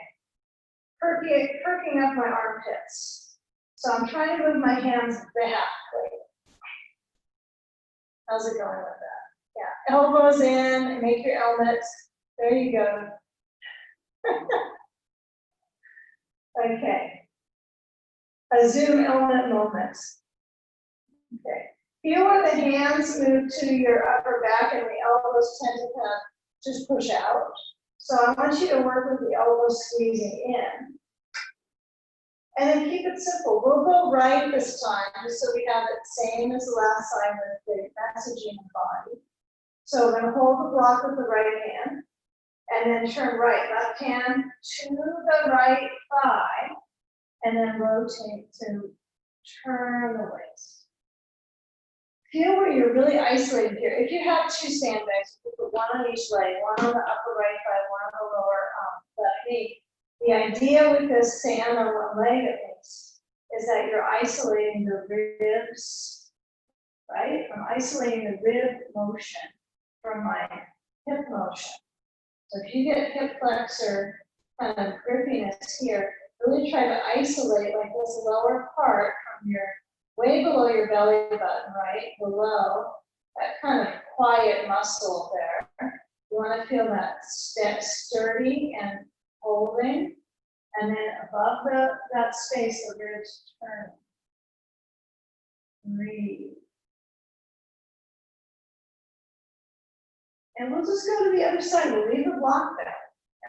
[SPEAKER 1] Perking up my armpits. So I'm trying to move my hands back. How's it going with that? Yeah, elbows in, make your elbows. There you go. Okay. A zoom element moment. Okay. Feel where the hands move to your upper back and the elbows tend to kind of just push out. So I want you to work with the elbows squeezing in. And then keep it simple. We'll go right this time, just so we have it same as the last time with the messaging in the body. So we're going to hold the block with the right hand, and then turn right. Left hand to the right thigh, and then rotate to turn the waist. Feel where you're really isolated here. If you have two sandbags, you put one on each leg, one on the upper right thigh, one on the lower left knee. The idea with this sand on one leg at least is that you're isolating the ribs, right? I'm isolating the rib motion from my hip motion. So if you get hip flexor kind of grippiness here, really try to isolate like this lower part from your, way below your belly button, right? Below that kind of quiet muscle there. You want to feel that step sturdy and holding. And then above that space, the ribs turn. Breathe. And we'll just go to the other side. We'll leave the block there.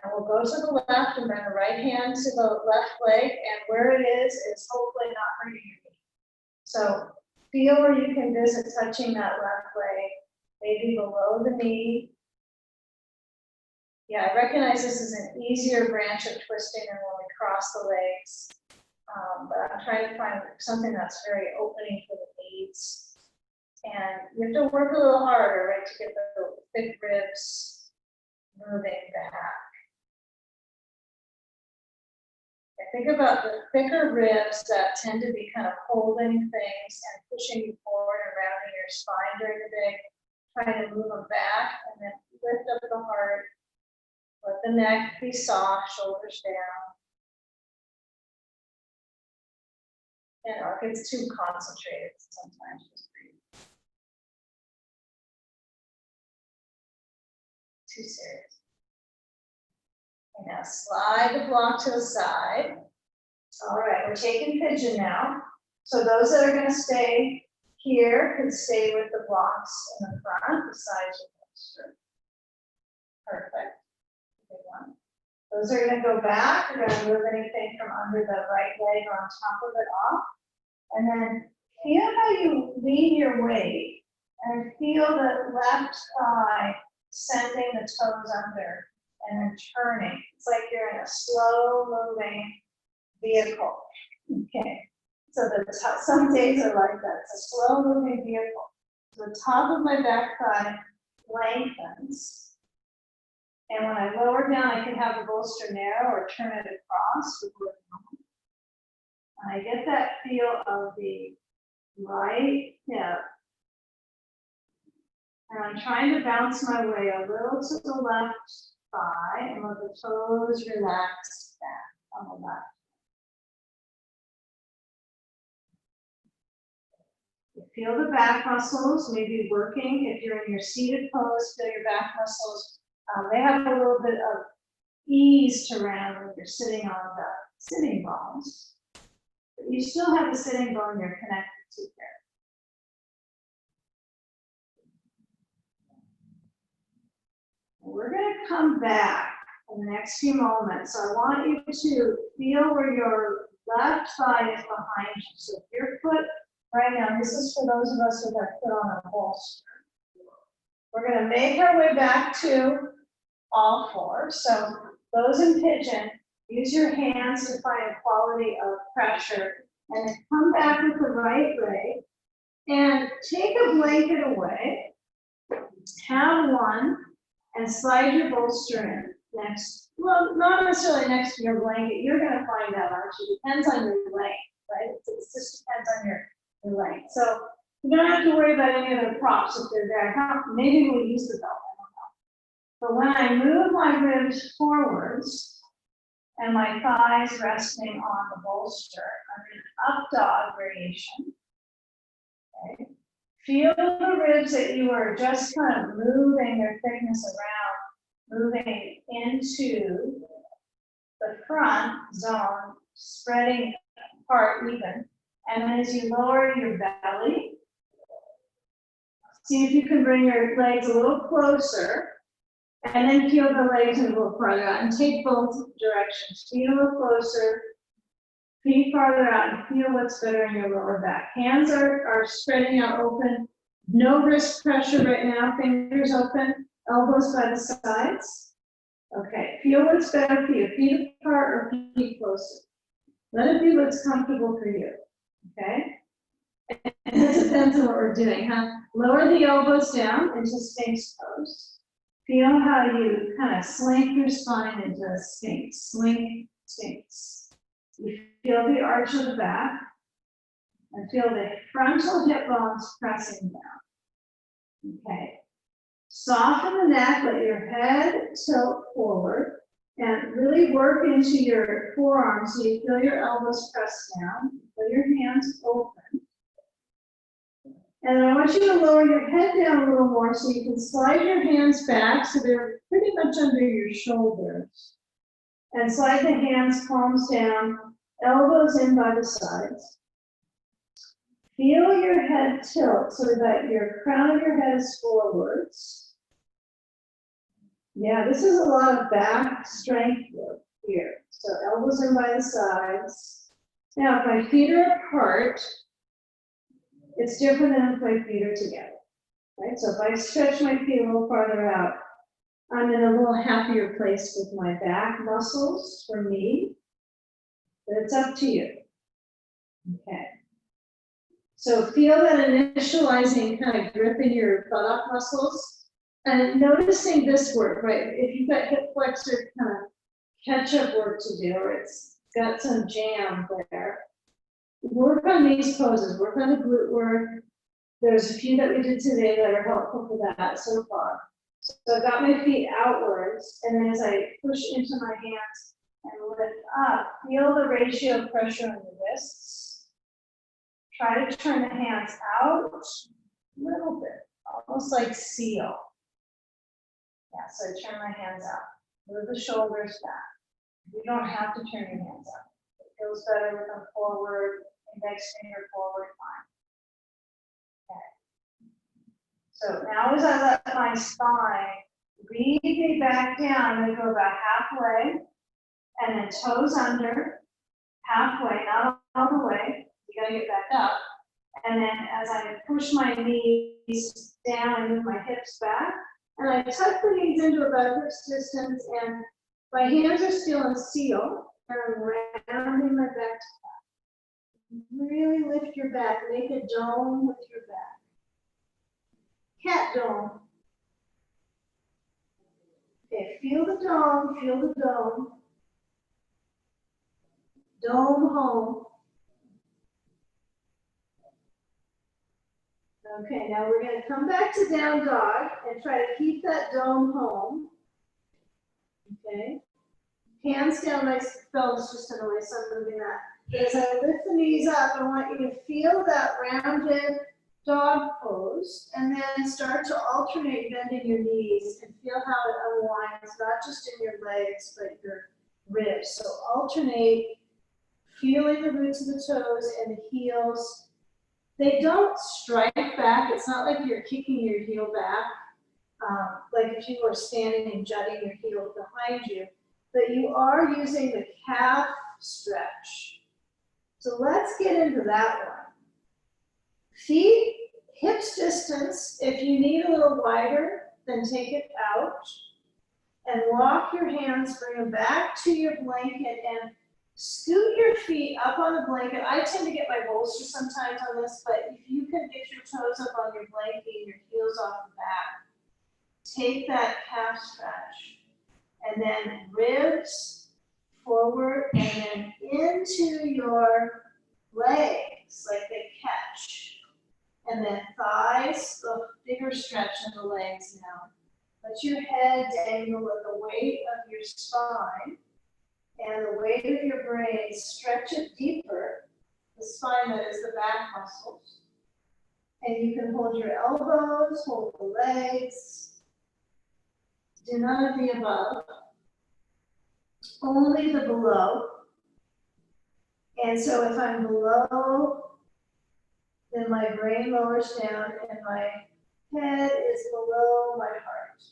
[SPEAKER 1] And we'll go to the left and bring the right hand to the left leg. And where it is hopefully not hurting your knee. So feel where you can visit touching that left leg, maybe below the knee. Yeah, I recognize this is an easier branch of twisting than when we cross the legs. But I'm trying to find something that's very opening for the knees. And you have to work a little harder, right, to get the thick ribs moving back. Think about the thicker ribs that tend to be kind of holding things and pushing you forward and rounding your spine during the day. Trying to move them back and then lift up the heart. Let the neck be soft, shoulders down. You know, if it's too concentrated, sometimes just breathe. Too serious. And now slide the block to the side. All right, we're taking pigeon now. So those that are going to stay here could stay with the blocks in the front besides your bolster. Perfect. Good one. Those are going to go back. We're going to move anything from under the right leg on top of it off. And then feel how you lean your weight and feel the left thigh sending the toes under and then turning. It's like you're in a slow moving vehicle. Okay. So some days are like that. It's a slow moving vehicle. The top of my back thigh lengthens. And when I lower down, I can have the bolster narrow or turn it across. And I get that feel of the right hip. And I'm trying to bounce my way a little to the left thigh and let the toes relax back on the left. You feel the back muscles maybe working. If you're in your seated pose, feel your back muscles. They have a little bit of ease to round when you're sitting on the sitting bones. But you still have the sitting bone you're connected to there. We're going to come back in the next few moments. So I want you to feel where your left thigh is behind you. So if your foot right now, this is for those of us with our foot on a bolster. We're going to make our way back to all fours. So those in pigeon, use your hands to find a quality of pressure and then come back with the right leg and take a blanket away, have one, and slide your bolster in next, well, not necessarily next to your blanket. You're going to find out, aren't you? Depends on your length, right? It just depends on your length. So you don't have to worry about any other props if they're there. Maybe we'll use the belt, I don't know. But when I move my ribs forwards and my thighs resting on the bolster, I'm in up dog variation. Okay. Feel the ribs that you are just kind of moving their thickness around, moving into the front zone, spreading apart even. And then as you lower your belly, see if you can bring your legs a little closer, and then feel the legs a little farther out, and take both directions. Feet a little closer, feet farther out, and feel what's better in your lower back. Hands are spreading out open. No wrist pressure right now. Fingers open, elbows by the sides. Okay, feel what's better for you. Feet apart or feet closer. Let it be what's comfortable for you. Okay? And it depends on what we're doing, huh? Lower the elbows down into Sphinx pose. Feel how you kind of slink your spine into a Sphinx. Slink, Sphinx. You feel the arch of the back and feel the frontal hip bones pressing down. Okay. Soften the neck, let your head tilt forward. And really work into your forearms so you feel your elbows press down, feel your hands open. And I want you to lower your head down a little more so you can slide your hands back so they're pretty much under your shoulders. And slide the hands, palms down, elbows in by the sides. Feel your head tilt so that your crown of your head is forwards. Yeah, this is a lot of back strength work here. So elbows in by the sides. Now, if my feet are apart, it's different than if my feet are together, right? So if I stretch my feet a little farther out, I'm in a little happier place with my back muscles for me, but it's up to you. Okay. So feel that initializing kind of grip in your buttock muscles and noticing this work, right? If you've got hip flexor kind of catch-up work to do, or it's got some jam there, work on these poses, work on the glute work. There's a few that we did today that are helpful for that so far. So I've got my feet outwards, and then as I push into my hands and lift up, feel the ratio of pressure on the wrists. Try to turn the hands out a little bit, almost like seal. Yeah, so I turn my hands out. Move the shoulders back. You don't have to turn your hands out. It feels better with them forward, index finger forward, fine. Okay. So now as I let my spine lead me back down, I'm going to go about halfway, and then toes under, halfway, not all the way. You got to get back up. And then as I push my knees down and move my hips back, and I tuck the knees into about hips distance, and my hands are still in seal, and I'm rounding my back to back. Really lift your back, make a dome with your back. Cat dome. Okay, feel the dome, feel the dome. Dome home. Okay, now we're going to come back to down dog and try to keep that dome home. Okay. Hands down, my belly's just in the way, so I'm moving that. But as I lift the knees up, I want you to feel that rounded dog pose, and then start to alternate bending your knees and feel how it unwinds, not just in your legs, but your ribs. So alternate, feeling the roots of the toes and the heels. They don't strike back. It's not like you're kicking your heel back, like if you were standing and jutting your heel behind you, but you are using the calf stretch. So let's get into that one. Feet, hips distance. If you need a little wider, then take it out. And walk your hands, bring them back to your blanket, and scoot your feet up on the blanket. I tend to get my bolster sometimes on this, but if you can get your toes up on your blanket and your heels off the back, take that calf stretch. And then ribs forward and then into your legs like they catch. And then thighs, a bigger stretch in the legs now. Let your head dangle with the weight of your spine and the weight of your brain. Stretch it deeper, the spine that is the back muscles. And you can hold your elbows, hold the legs. Do none of the above, only the below. And so if I'm below, then my brain lowers down and my head is below my heart.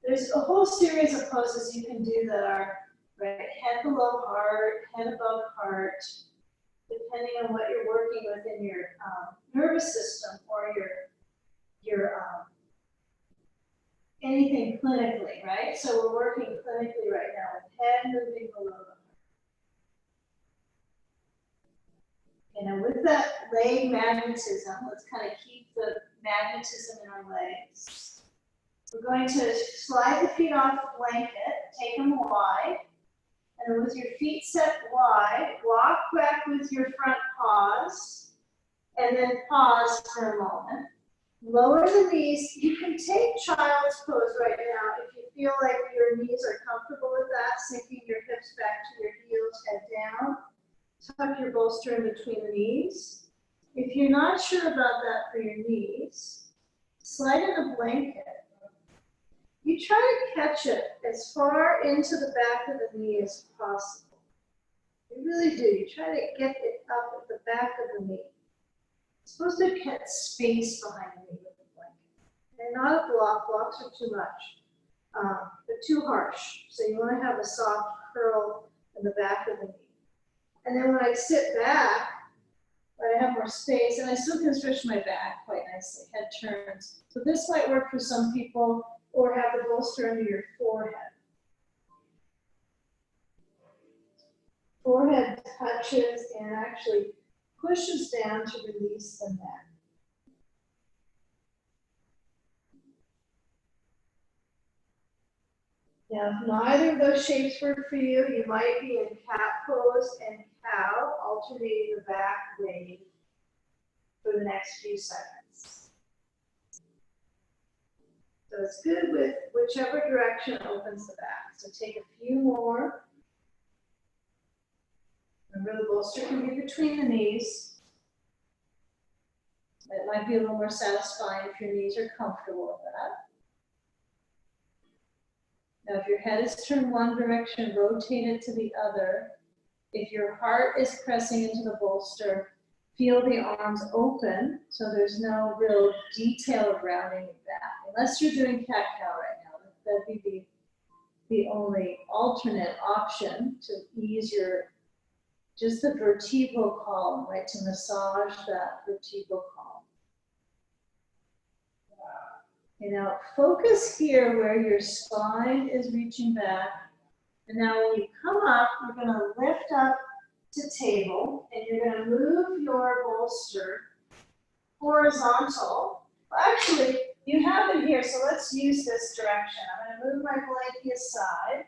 [SPEAKER 1] There's a whole series of poses you can do that are right, head below heart, head above heart, depending on what you're working with in your nervous system or your anything clinically, right? So we're working clinically right now with head moving below the heart. You know, with that leg magnetism, let's kind of keep the magnetism in our legs. We're going to slide the feet off the blanket, take them wide, and with your feet set wide, walk back with your front paws, and then pause for a moment.
[SPEAKER 2] Lower the knees. You can take child's pose right now if you feel like your knees are comfortable with that, sinking your hips back to your heels, head down. Tuck your bolster in between the knees. If you're not sure about that for your knees, slide in a blanket. You try to catch it as far into the back of the knee as possible. You really do. You try to get it up at the back of the knee. It's supposed to get space behind the knee with the blanket. And not a block. Blocks are too much. They're too harsh. So you want to have a soft curl in the back of the knee. And then when I sit back, I have more space, and I still can stretch my back quite nicely, head turns. So this might work for some people, or have the bolster under your forehead. Forehead touches and actually pushes down to release the neck. Now, if neither of those shapes work for you, you might be in cat pose and cow, alternating the back leg for the next few seconds. So it's good with whichever direction opens the back. So take a few more. Remember, the bolster can be between the knees. It might be a little more satisfying if your knees are comfortable with that. Now, if your head is turned one direction, rotate it to the other. If your heart is pressing into the bolster, feel the arms open, so there's no real detail of rounding it back. Unless you're doing cat-cow right now, that'd be the only alternate option to ease your, just the vertebral column, right, to massage that vertebral column. Okay, now focus here where your spine is reaching back. And now when you come up, you're going to lift up to table, and you're going to move your bolster horizontal. Well, actually, you have it here, so let's use this direction. I'm going to move my blankie aside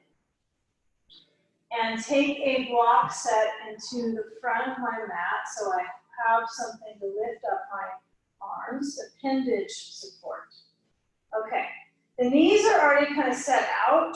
[SPEAKER 2] and take a block set into the front of my mat so I have something to lift up my arms, appendage support. Okay, the knees are already kind of set out.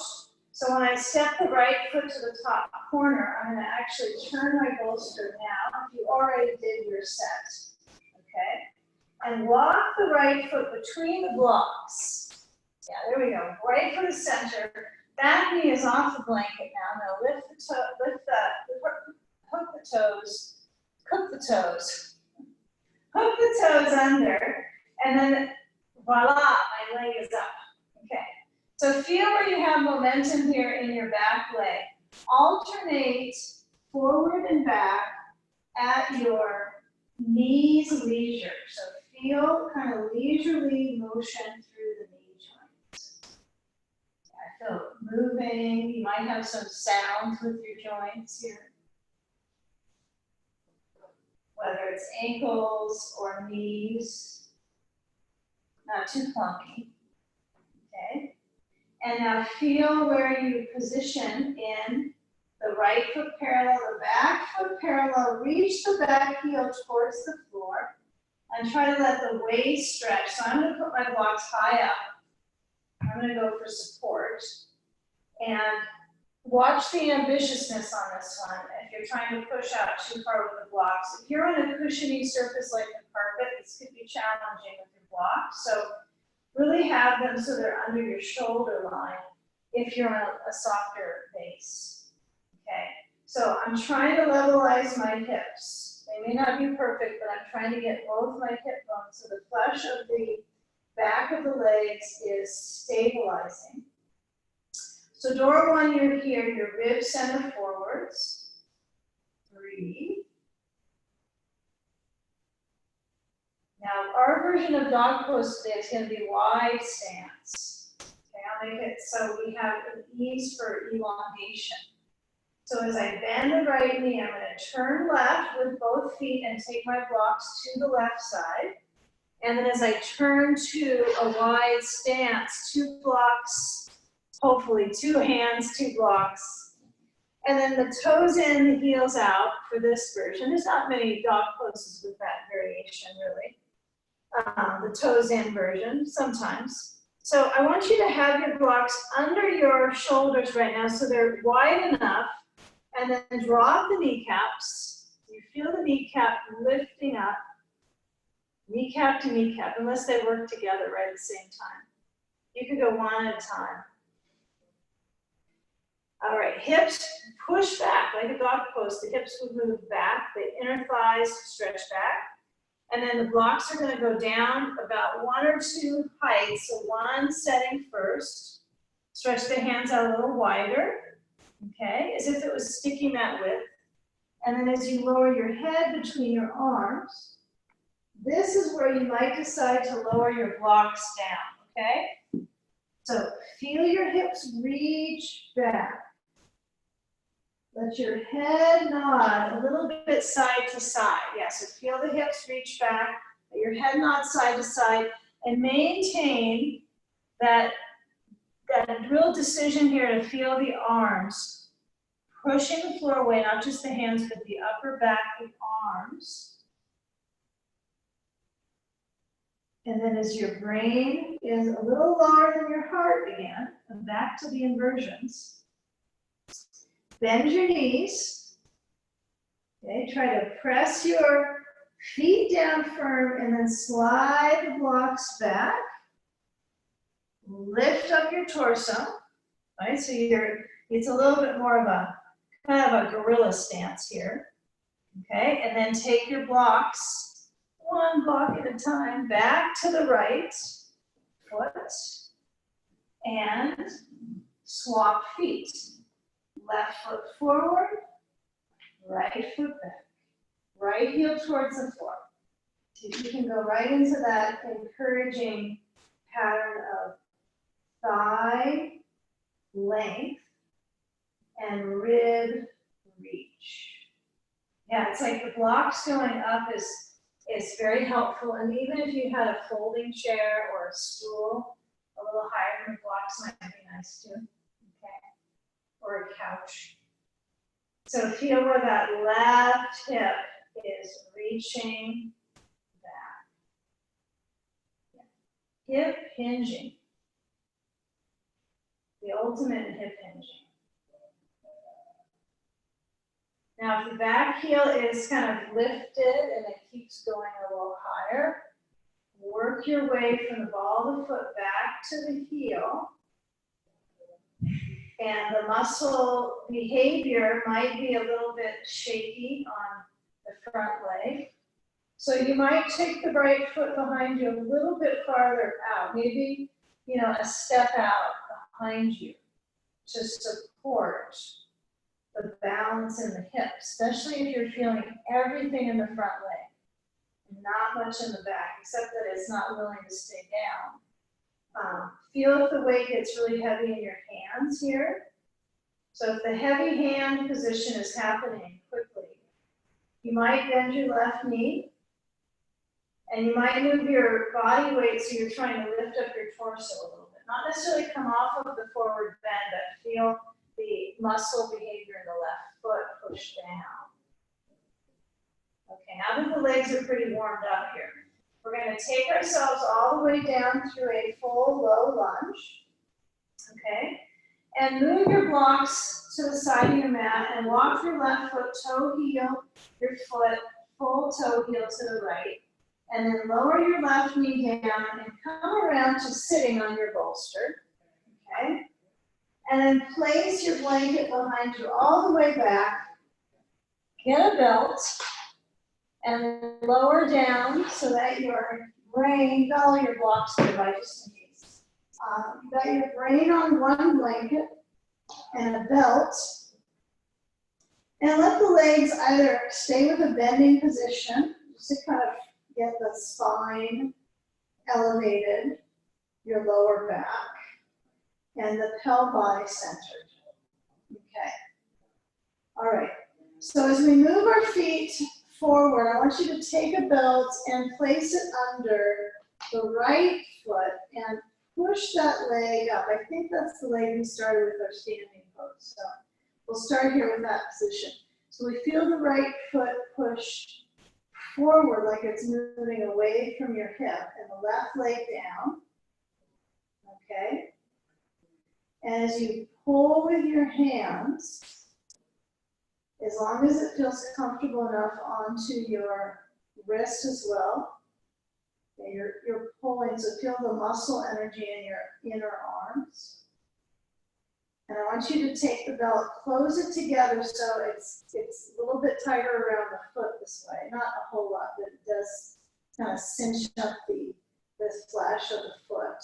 [SPEAKER 2] So when I step the right foot to the top corner, I'm going to actually turn my bolster now. You already did your set, okay? And walk the right foot between the blocks. Yeah, there we go. Right foot is center. Back knee is off the blanket now. Now lift the toe, hook the toes, cook the toes. Hook the toes under, and then voila, my leg is up. Okay. So feel where you have momentum here in your back leg. Alternate forward and back at your knees leisure. So feel kind of leisurely motion through the knee joints. I feel it moving. You might have some sounds with your joints here. Whether it's ankles or knees. Not too clunky. Okay. And now feel where you position in the right foot parallel, the back foot parallel, reach the back heel towards the floor, and try to let the waist stretch. So I'm going to put my blocks high up. I'm going to go for support. And watch the ambitiousness on this one if you're trying to push out too far with the blocks. If you're on a cushiony surface like the carpet, this could be challenging with your blocks. So really have them so they're under your shoulder line if you're on a softer base. Okay, so I'm trying to levelize my hips. They may not be perfect, but I'm trying to get both my hip bones so the flesh of the back of the legs is stabilizing. So door one, you're here, your ribs center forwards. Breathe. Now, our version of dog pose today is going to be wide stance. Okay, I'll make it so we have an ease for elongation. So as I bend the right knee, I'm going to turn left with both feet and take my blocks to the left side. And then as I turn to a wide stance, 2 blocks, hopefully 2 hands, 2 blocks. And then the toes in, the heels out for this version. There's not many dog poses with that variation, really. the toes in version sometimes. So I want you to have your blocks under your shoulders right now so they're wide enough, and then drop the kneecaps. You feel the kneecap lifting up, kneecap to kneecap, unless they work together right at the same time. You can go one at a time. All right, hips push back like a dog pose. The hips would move back, the inner thighs stretch back. And then the blocks are going to go down about 1 or 2 heights. So one setting first. Stretch the hands out a little wider, okay, as if it was sticky mat width. And then as you lower your head between your arms, this is where you might decide to lower your blocks down, okay? So feel your hips reach back. Let your head nod a little bit side to side. Yeah, so feel the hips reach back, let your head nod side to side, and maintain that real decision here to feel the arms pushing the floor away, not just the hands, but the upper back, the arms. And then as your brain is a little lower than your heart again, and back to the inversions. Bend your knees. Okay, try to press your feet down firm and then slide the blocks back. Lift up your torso. Right, so it's a little bit more of a kind of a gorilla stance here. Okay, and then take your blocks, one block at a time, back to the right foot and swap feet. Left foot forward, right foot back, right heel towards the floor. So you can go right into that encouraging pattern of thigh length and rib reach. Yeah, it's like the blocks going up is very helpful. And even if you had a folding chair or a stool, a little higher than the blocks might be nice too. Or a couch. So feel where that left hip is reaching back. Hip hinging. The ultimate in hip hinging. Now if the back heel is kind of lifted and it keeps going a little higher, work your way from the ball of the foot back to the heel. And the muscle behavior might be a little bit shaky on the front leg. So you might take the right foot behind you a little bit farther out, maybe, a step out behind you to support the balance in the hip, especially if you're feeling everything in the front leg and not much in the back, except that it's not willing to stay down. Feel if the weight gets really heavy in your hands here. So if the heavy hand position is happening quickly, you might bend your left knee, and you might move your body weight so you're trying to lift up your torso a little bit. Not necessarily come off of the forward bend, but feel the muscle behavior in the left foot push down. Okay, now that the legs are pretty warmed up here, we're going to take ourselves all the way down through a full low lunge, okay? And move your blocks to the side of your mat and walk your left foot toe heel, your foot full toe heel to the right. And then lower your left knee down and come around to sitting on your bolster, okay? And then place your blanket behind you all the way back. Get a belt. And lower down so that your brain, got all your blocks there by just in case. You got your brain on one blanket and a belt. And let the legs either stay with a bending position, just to kind of get the spine elevated, your lower back, and the pelvi centered. Okay. All right. So as we move our feet forward, I want you to take a belt and place it under the right foot and push that leg up. I think that's the leg we started with our standing pose. So we'll start here with that position. So we feel the right foot push forward like it's moving away from your hip and the left leg down. Okay? And as you pull with your hands, as long as it feels comfortable enough onto your wrist as well, okay, you're pulling, so feel the muscle energy in your inner arms. And I want you to take the belt, close it together so it's a little bit tighter around the foot this way. Not a whole lot, but it does kind of cinch up the flesh of the foot.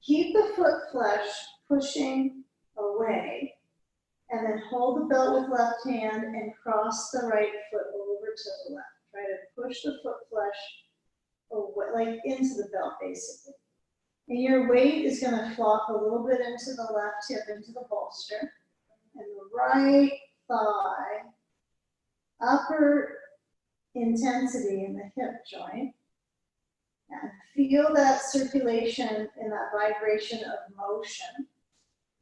[SPEAKER 2] Keep the foot flesh pushing away, and then hold the belt with left hand and cross the right foot over to the left. Try to push the foot flesh away, like into the belt basically. And your weight is going to flop a little bit into the left hip, into the bolster. And the right thigh, upper intensity in the hip joint. And feel that circulation and that vibration of motion.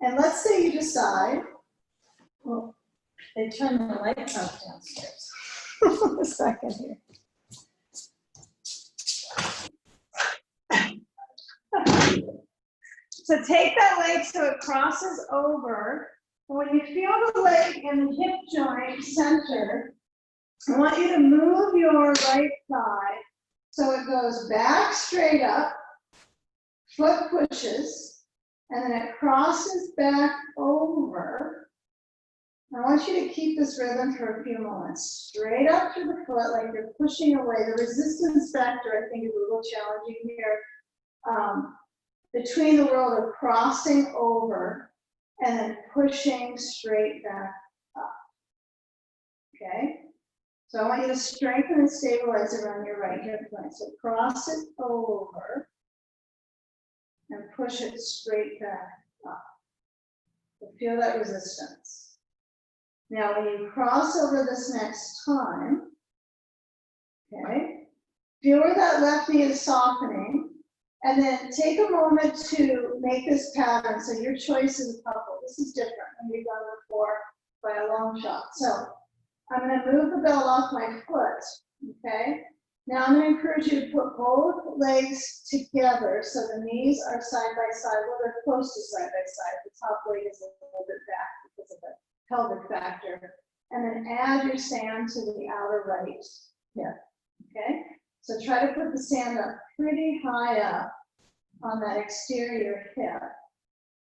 [SPEAKER 2] And let's say you decide, well, they turn the lights off downstairs. A second here. So take that leg so it crosses over. And when you feel the leg and the hip joint center, I want you to move your right thigh so it goes back straight up, foot pushes, and then it crosses back over. I want you to keep this rhythm for a few moments. Straight up to the foot, like you're pushing away. The resistance factor, I think, is a little challenging here. Between the world of crossing over and then pushing straight back up. Okay? So I want you to strengthen and stabilize around your right hip joint. So cross it over and push it straight back up. So feel that resistance. Now, when you cross over this next time, okay, feel where that left knee is softening. And then take a moment to make this pattern. So your choice is a couple. This is different than we've done before by a long shot. So I'm going to move the belt off my foot. Okay. Now I'm going to encourage you to put both legs together so the knees are side by side. Well, they're close to side by side. The top leg is a little bit back because of the pelvic factor. And then add your sand to the outer right hip. Okay. So try to put the sand up pretty high up on that exterior hip.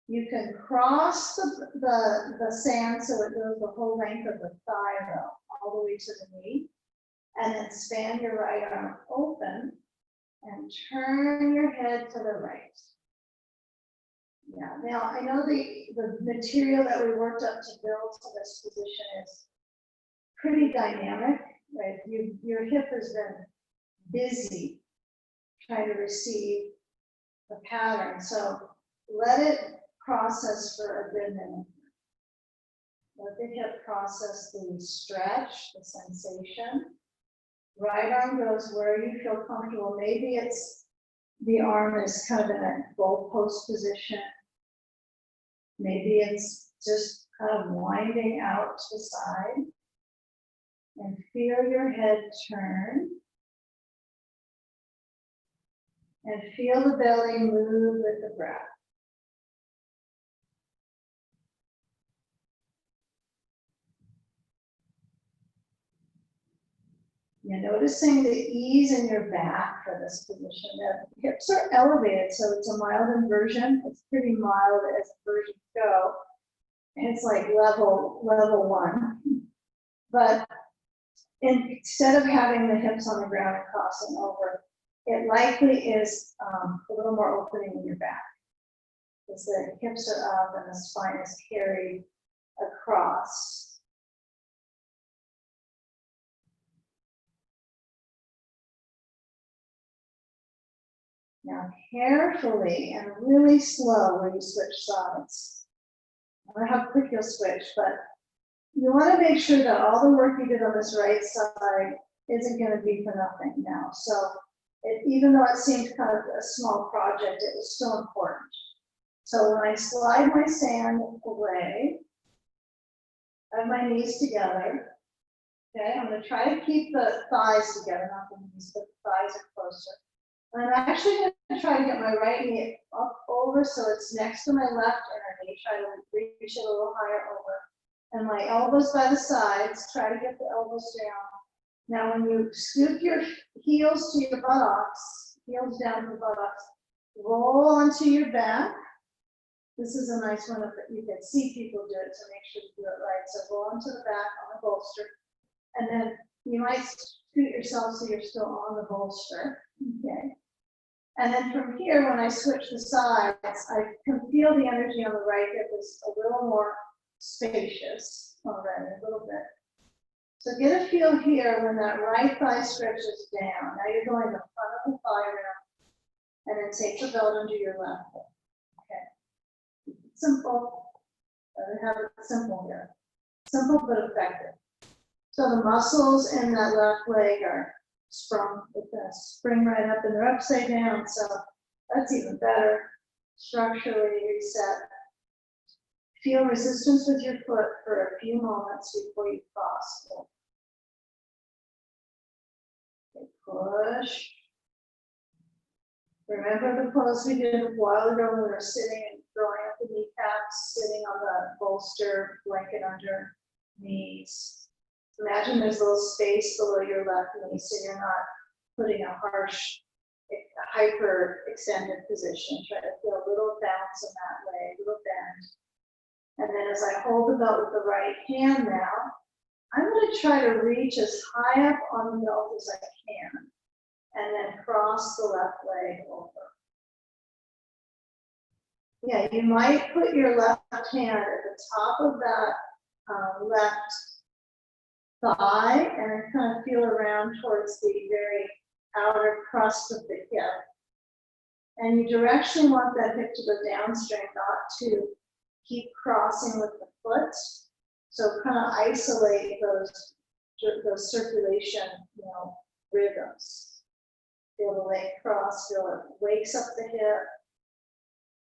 [SPEAKER 2] You can cross the sand so it goes the whole length of the thigh though, all the way to the knee. And then span your right arm open and turn your head to the right. Yeah, now I know the material that we worked up to build to this position is pretty dynamic, right? Your hip has been busy trying to receive the pattern. So let it process for a good minute. Let the hip process the stretch, the sensation. Right arm goes where you feel comfortable. Maybe it's the arm is kind of in a goalpost position. Maybe it's just kind of winding out to the side. And feel your head turn. And feel the belly move with the breath. You're noticing the ease in your back for this position. The hips are elevated, so it's a mild inversion. It's pretty mild as inversions go. And it's like level 1. But instead of having the hips on the ground and crossing over, it likely is a little more opening in your back. Because the hips are up and the spine is carried across. Now carefully and really slow when you switch sides. I don't know how quick you'll switch, but you want to make sure that all the work you did on this right side isn't going to be for nothing now. So even though it seemed kind of a small project, it was still important. So when I slide my sand away, I have my knees together, Okay, I'm gonna try to keep the thighs together, not the knees, but the thighs are closer. And I'm actually gonna try to get my right knee up over so it's next to my left inner knee. Try to reach it a little higher over. And my elbows by the sides, try to get the elbows down. Now when you scoop your heels to your buttocks, heels down to the buttocks, roll onto your back. This is a nice one that you can see people do it, so make sure you do it right. So roll onto the back on the bolster. And then you might scoot yourself so you're still on the bolster, okay? And then from here, when I switch the sides, I can feel the energy on the right hip is a little more spacious already, a little bit. So get a feel here when that right thigh stretches down. Now you're going the front of the thigh around, and then take the belt under your left hip, okay? Simple, have it simple here. Simple but effective. So the muscles in that left leg are sprung, with the spring right up and they're upside down, so that's even better. Structurally reset. Feel resistance with your foot for a few moments before you cross. Okay, push. Remember the pose we did a while ago when we were sitting and throwing up the kneecaps, sitting on the bolster, blanket under knees. Imagine there's a little space below your left knee so you're not putting a harsh, hyper extended position. Try to feel a little bounce in that way, a little bend. And then as I hold the belt with the right hand now, I'm going to try to reach as high up on the belt as I can. And then cross the left leg over. Yeah, you might put your left hand at the top of that left thigh and then kind of feel around towards the very outer crust of the hip. And you directionally want that hip to go downstream, not to keep crossing with the foot. So kind of isolate those circulation, rhythms. Feel the leg cross, feel it wakes up the hip.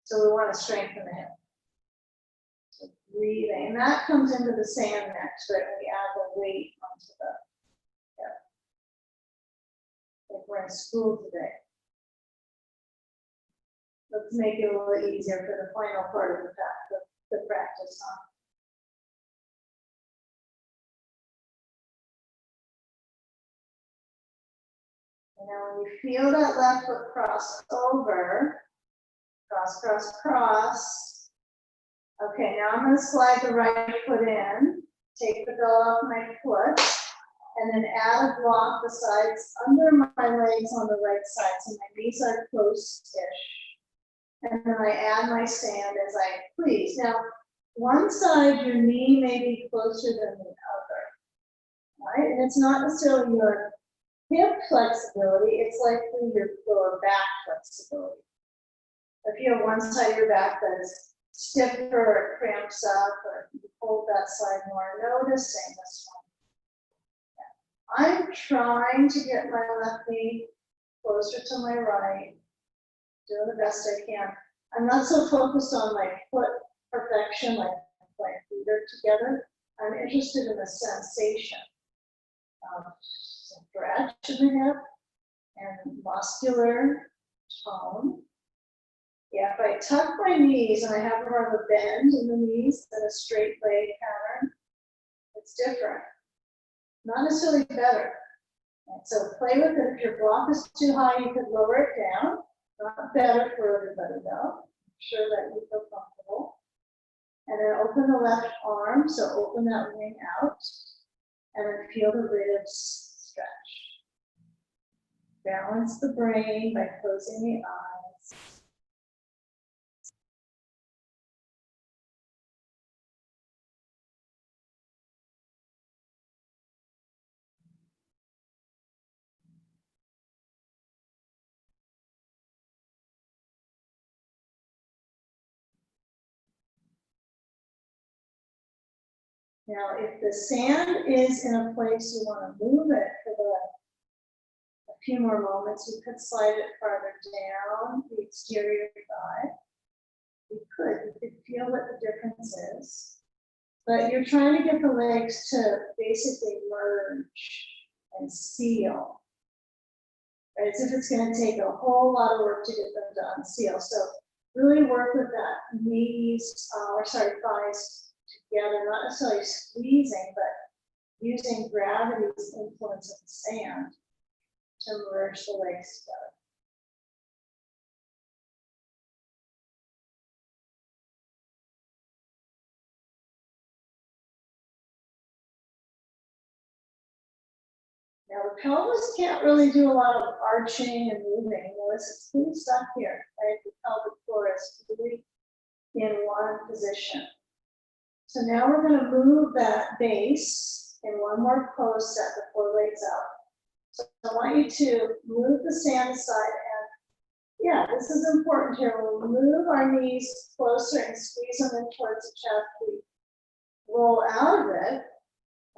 [SPEAKER 2] So we want to strengthen the hip. So breathing, and that comes into the sand next, right? When we add the weight onto the hip. Like we're in school today. Let's make it a little easier for the final part of the practice, huh? And now when you feel that left foot cross over, cross, cross, cross. Okay, now I'm going to slide the right foot in, take the belt off my foot, and then add a block the sides under my legs on the right side, so my knees are close-ish. And then I add my sand as I please. Now, one side, your knee may be closer than the other, right? And it's not necessarily your hip flexibility, it's likely your lower back flexibility. If you have one side of your back that is stiffer or cramps up, or you hold that side more, noticing this one. Yeah. I'm trying to get my left knee closer to my right, doing the best I can. I'm not so focused on my foot perfection, like my feet are together. I'm interested in the sensation of stretch in the hip and muscular tone. Yeah, if I tuck my knees and I have more of a bend in the knees than a straight leg pattern, it's different. Not necessarily better. So play with it. If your block is too high, you could lower it down. Not better for everybody though. I'm sure that you feel comfortable. And then open the left arm, so open that wing out. And then feel the ribs stretch. Balance the brain by closing the eyes. Now, if the sand is in a place you want to move it for a few more moments, you could slide it farther down the exterior thigh. You could feel what the difference is. but you're trying to get the legs to basically merge and seal. Right, as if it's gonna take a whole lot of work to get them to unseal. So really work with that knees, thighs together, not necessarily squeezing, but using gravity's influence of the sand to merge the legs together. Now the pelvis can't really do a lot of arching and moving. Notice it's pretty stuck here, right? The pelvic floor is really in one position. So now we're going to move that base in one more pose set before legs up. So I want you to move the sand aside, and yeah, this is important here. We'll move our knees closer and squeeze them in towards the chest. We roll out of it,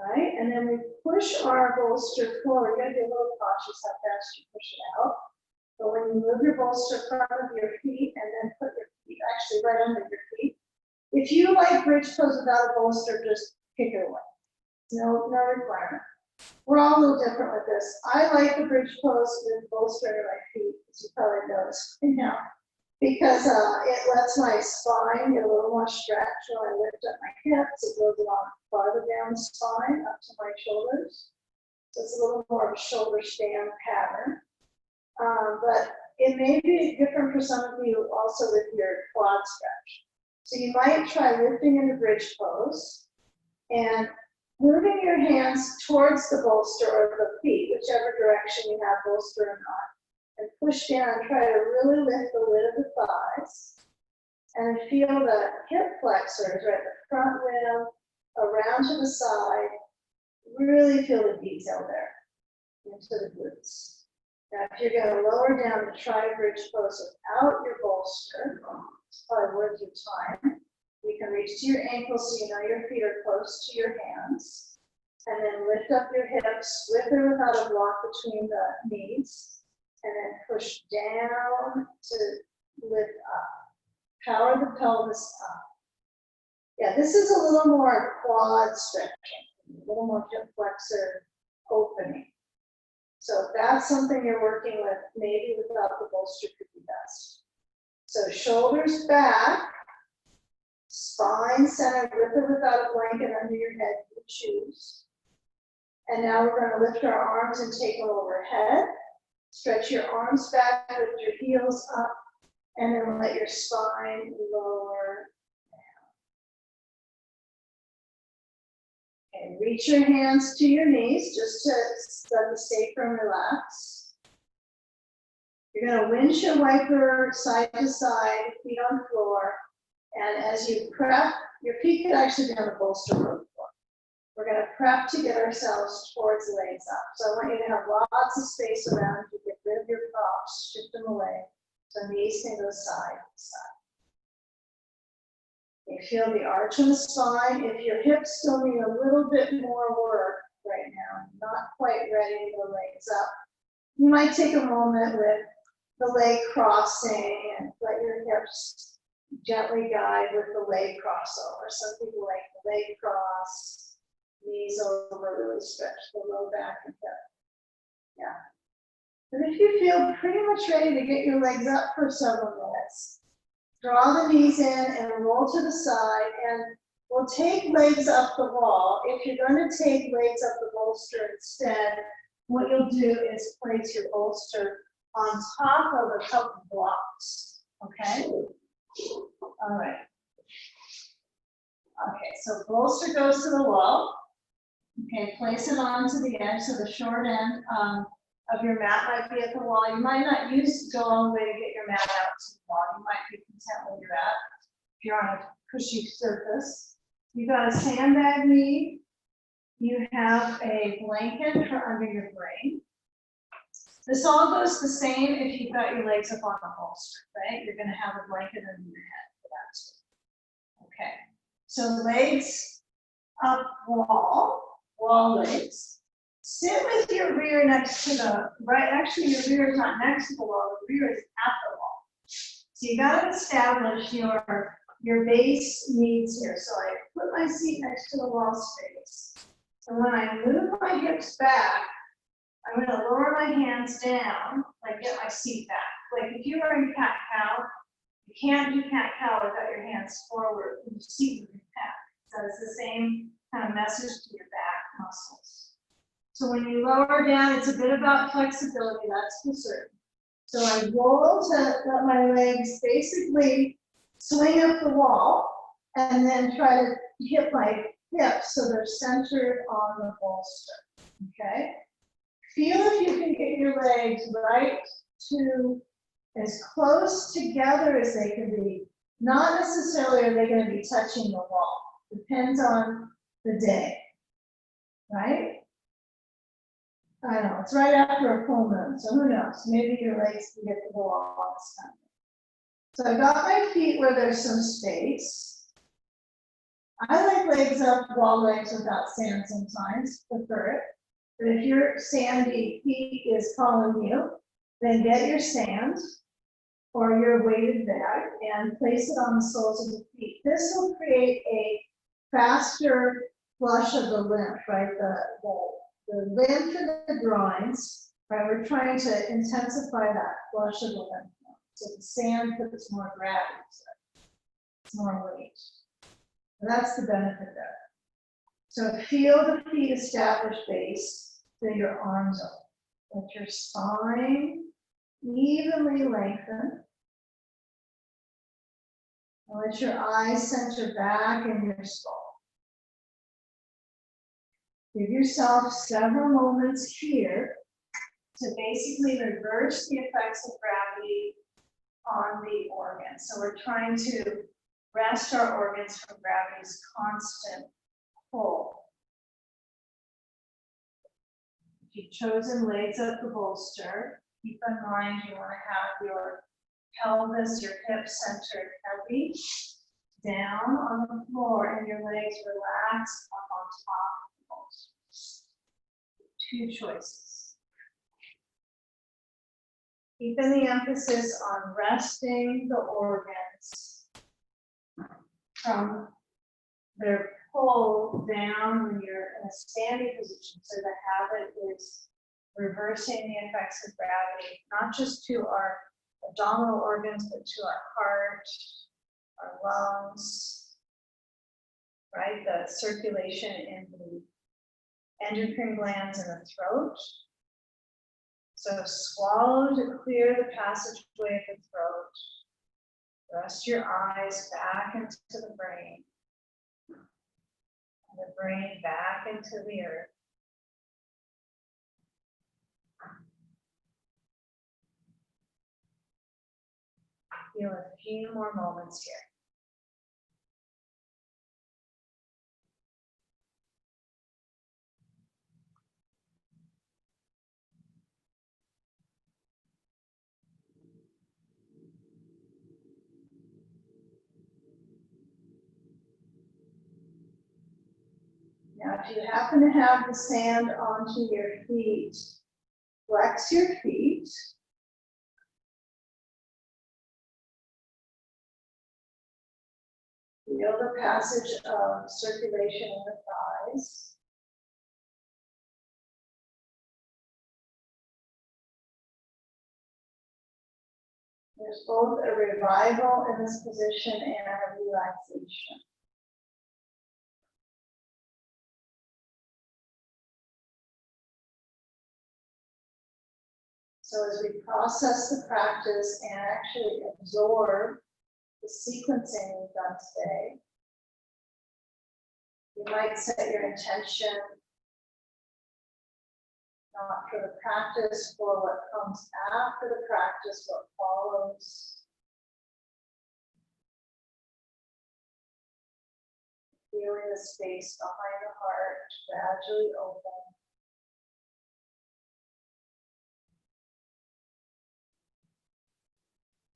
[SPEAKER 2] right? And then we push our bolster forward. You gotta be a little cautious how fast you push it out. But when you move your bolster in front of your feet and then put your feet actually right under your feet. If you like bridge pose without a bolster, just kick it away. No requirement. We're all a little different with this. I like the bridge pose with bolster under my feet, as you probably noticed right now, because it lets my spine get a little more stretch when I lift up my hips. It goes along farther down the spine up to my shoulders. So it's a little more of a shoulder stand pattern. But it may be different for some of you also with your quad stretch. So you might try lifting in the bridge pose and moving your hands towards the bolster or the feet, whichever direction you have bolster or not, and push down and try to really lift the lid of the thighs and feel the hip flexors, right, the front rim around to the side. Really feel the detail there into the glutes. Now, if you're going to lower down to try bridge pose without your bolster, it's probably worth your time. You can reach to your ankles so you know your feet are close to your hands. And then lift up your hips with or without a block between the knees. And then push down to lift up. Power the pelvis up. Yeah, this is a little more quad stretching, a little more hip flexor opening. So if that's something you're working with, maybe without the bolster could be best. So shoulders back, spine centered with or without a blanket under your head, you choose. And now we're going to lift our arms and take them overhead. Stretch your arms back with your heels up, and then let your spine lower down. Okay, reach your hands to your knees just to let the sacrum relax. You're going to windshield wiper side to side, feet on floor. And as you prep, your feet could actually be on the bolster for the floor. We're going to prep to get ourselves towards legs up. So I want you to have lots of space around you. Get rid of your props, shift them away. So knees can go side to side. You feel the arch in the spine. If your hips still need a little bit more work right now, not quite ready to go legs up, you might take a moment with the leg crossing and let your hips gently guide with the leg crossover. Some people like the leg cross, knees over, really stretch the low back and hip. Yeah. But if you feel pretty much ready to get your legs up for several minutes, draw the knees in and roll to the side, and we'll take legs up the wall. If you're going to take legs up the bolster instead, what you'll do is place your bolster on top of a couple blocks. Okay? All right. Okay, so bolster goes to the wall. Okay, place it onto the edge, so the short end of your mat might be at the wall. You might not go all the way to get your mat out to the wall. You might be content where you're at if you're on a cushy surface. You've got a sandbag knee. You have a blanket for under your brain. This all goes the same if you've got your legs up on the bolster, right? You're going to have a blanket under your head for that too. Okay, so legs up wall legs. Sit with your rear next to the right. Actually, your rear is not next to the wall. The rear is at the wall. So you got to establish your your base needs here. So I put my seat next to the wall space. And when I move my hips back, I'm going to lower my hands down, like get my seat back. Like if you were in cat-cow, you can't do cat-cow without your hands forward and your seat moving back. So it's the same kind of message to your back muscles. So when you lower down, it's a bit about flexibility, that's for certain. So I roll to let my legs basically swing up the wall and then try to hit my hips so they're centered on the bolster, okay? Feel if you can get your legs right to as close together as they can be. Not necessarily are they going to be touching the wall. Depends on the day, right? I don't know, it's right after a full moon, so who knows? Maybe your legs can get to the wall this time. So I got my feet where there's some space. I like legs up, wall legs without sand sometimes, prefer it. But if your sandy feet is calling you, then get your sand or your weighted bag and place it on the soles of the feet. This will create a faster flush of the lymph, right? The lymph in the groins, right? We're trying to intensify that flush of the lymph. So the sand puts more gravity to it. It's more weight. And that's the benefit there. So feel the feet establish base to your arms up. Let your spine evenly lengthen. And let your eyes center back in your skull. Give yourself several moments here to basically reverse the effects of gravity on the organs. So we're trying to rest our organs from gravity's constant pull. If you've chosen legs up the bolster, keep in mind you want to have your pelvis, your hips centered heavy, down on the floor, and your legs relaxed up on top of the bolster. Two choices. Keeping the emphasis on resting the organs from their pull down when you're in a standing position. So the habit is reversing the effects of gravity, not just to our abdominal organs, but to our heart, our lungs, right? The circulation in the endocrine glands in the throat. So swallow to clear the passageway of the throat. Rest your eyes back into the brain. And the brain back into the earth. Feel a few more moments here. Now, if you happen to have the sand onto your feet, flex your feet. Feel the passage of circulation in the thighs. There's both a revival in this position and a relaxation. So as we process the practice and actually absorb the sequencing we've done today, you might set your intention not for the practice, for what comes after the practice, what follows. Feeling the space behind the heart gradually open.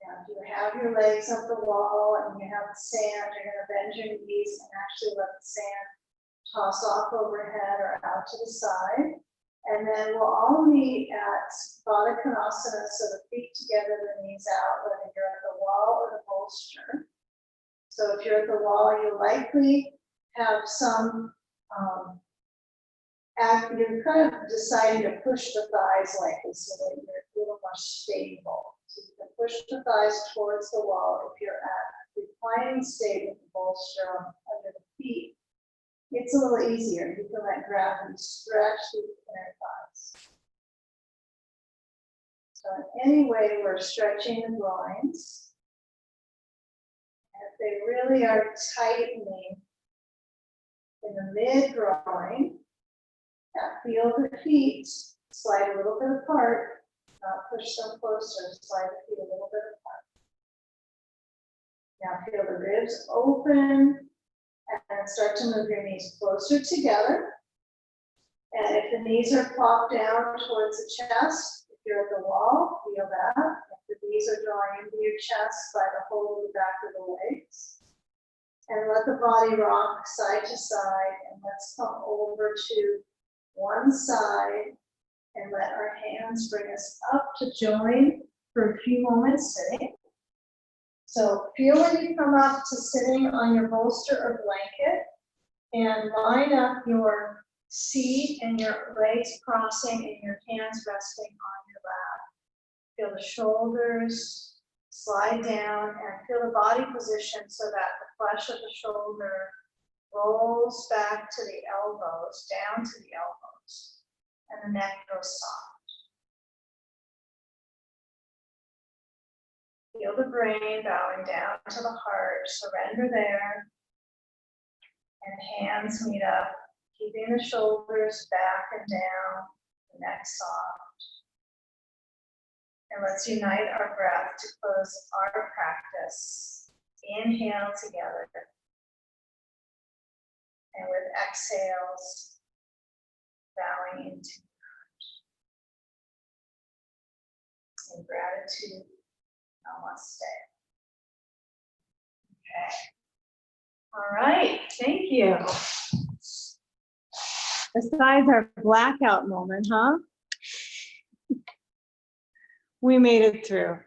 [SPEAKER 2] Now, if you have your legs up the wall and you have the sand, you're going to bend your knees and actually let the sand toss off overhead or out to the side. And then we'll all meet at Baddha Konasana, so the feet together, the knees out, whether you're at the wall or the bolster. So if you're at the wall, you likely have some, you're kind of deciding to push the thighs like this so that you're a little more stable. So you can push the thighs towards the wall if you're at reclining state with the bolster under the feet. It's a little easier. You can let gravity stretch the inner thighs. So in any way, we're stretching the groins. And if they really are tightening in the mid-groin, feel the feet slide a little bit apart, not push them closer, slide the feet a little bit apart. Now feel the ribs open and start to move your knees closer together. And if the knees are plopped down towards the chest, if you're at the wall, feel that. If the knees are drawing into your chest by the whole of the back of the legs. And let the body rock side to side, and let's come over to one side and let our hands bring us up to join for a few moments sitting. So feel when you come up to sitting on your bolster or blanket and line up your seat and your legs crossing and your hands resting on your lap. Feel the shoulders slide down and feel the body position so that the flesh of the shoulder rolls back to the elbows, down to the elbows, and the neck goes soft. Feel the brain bowing down to the heart, surrender there, and hands meet up, keeping the shoulders back and down, the neck soft. And let's unite our breath to close our practice. Inhale together. And with exhales, bowing into heart. In gratitude, namaste. Okay. All right, thank you. Besides our blackout moment, huh? We made it through.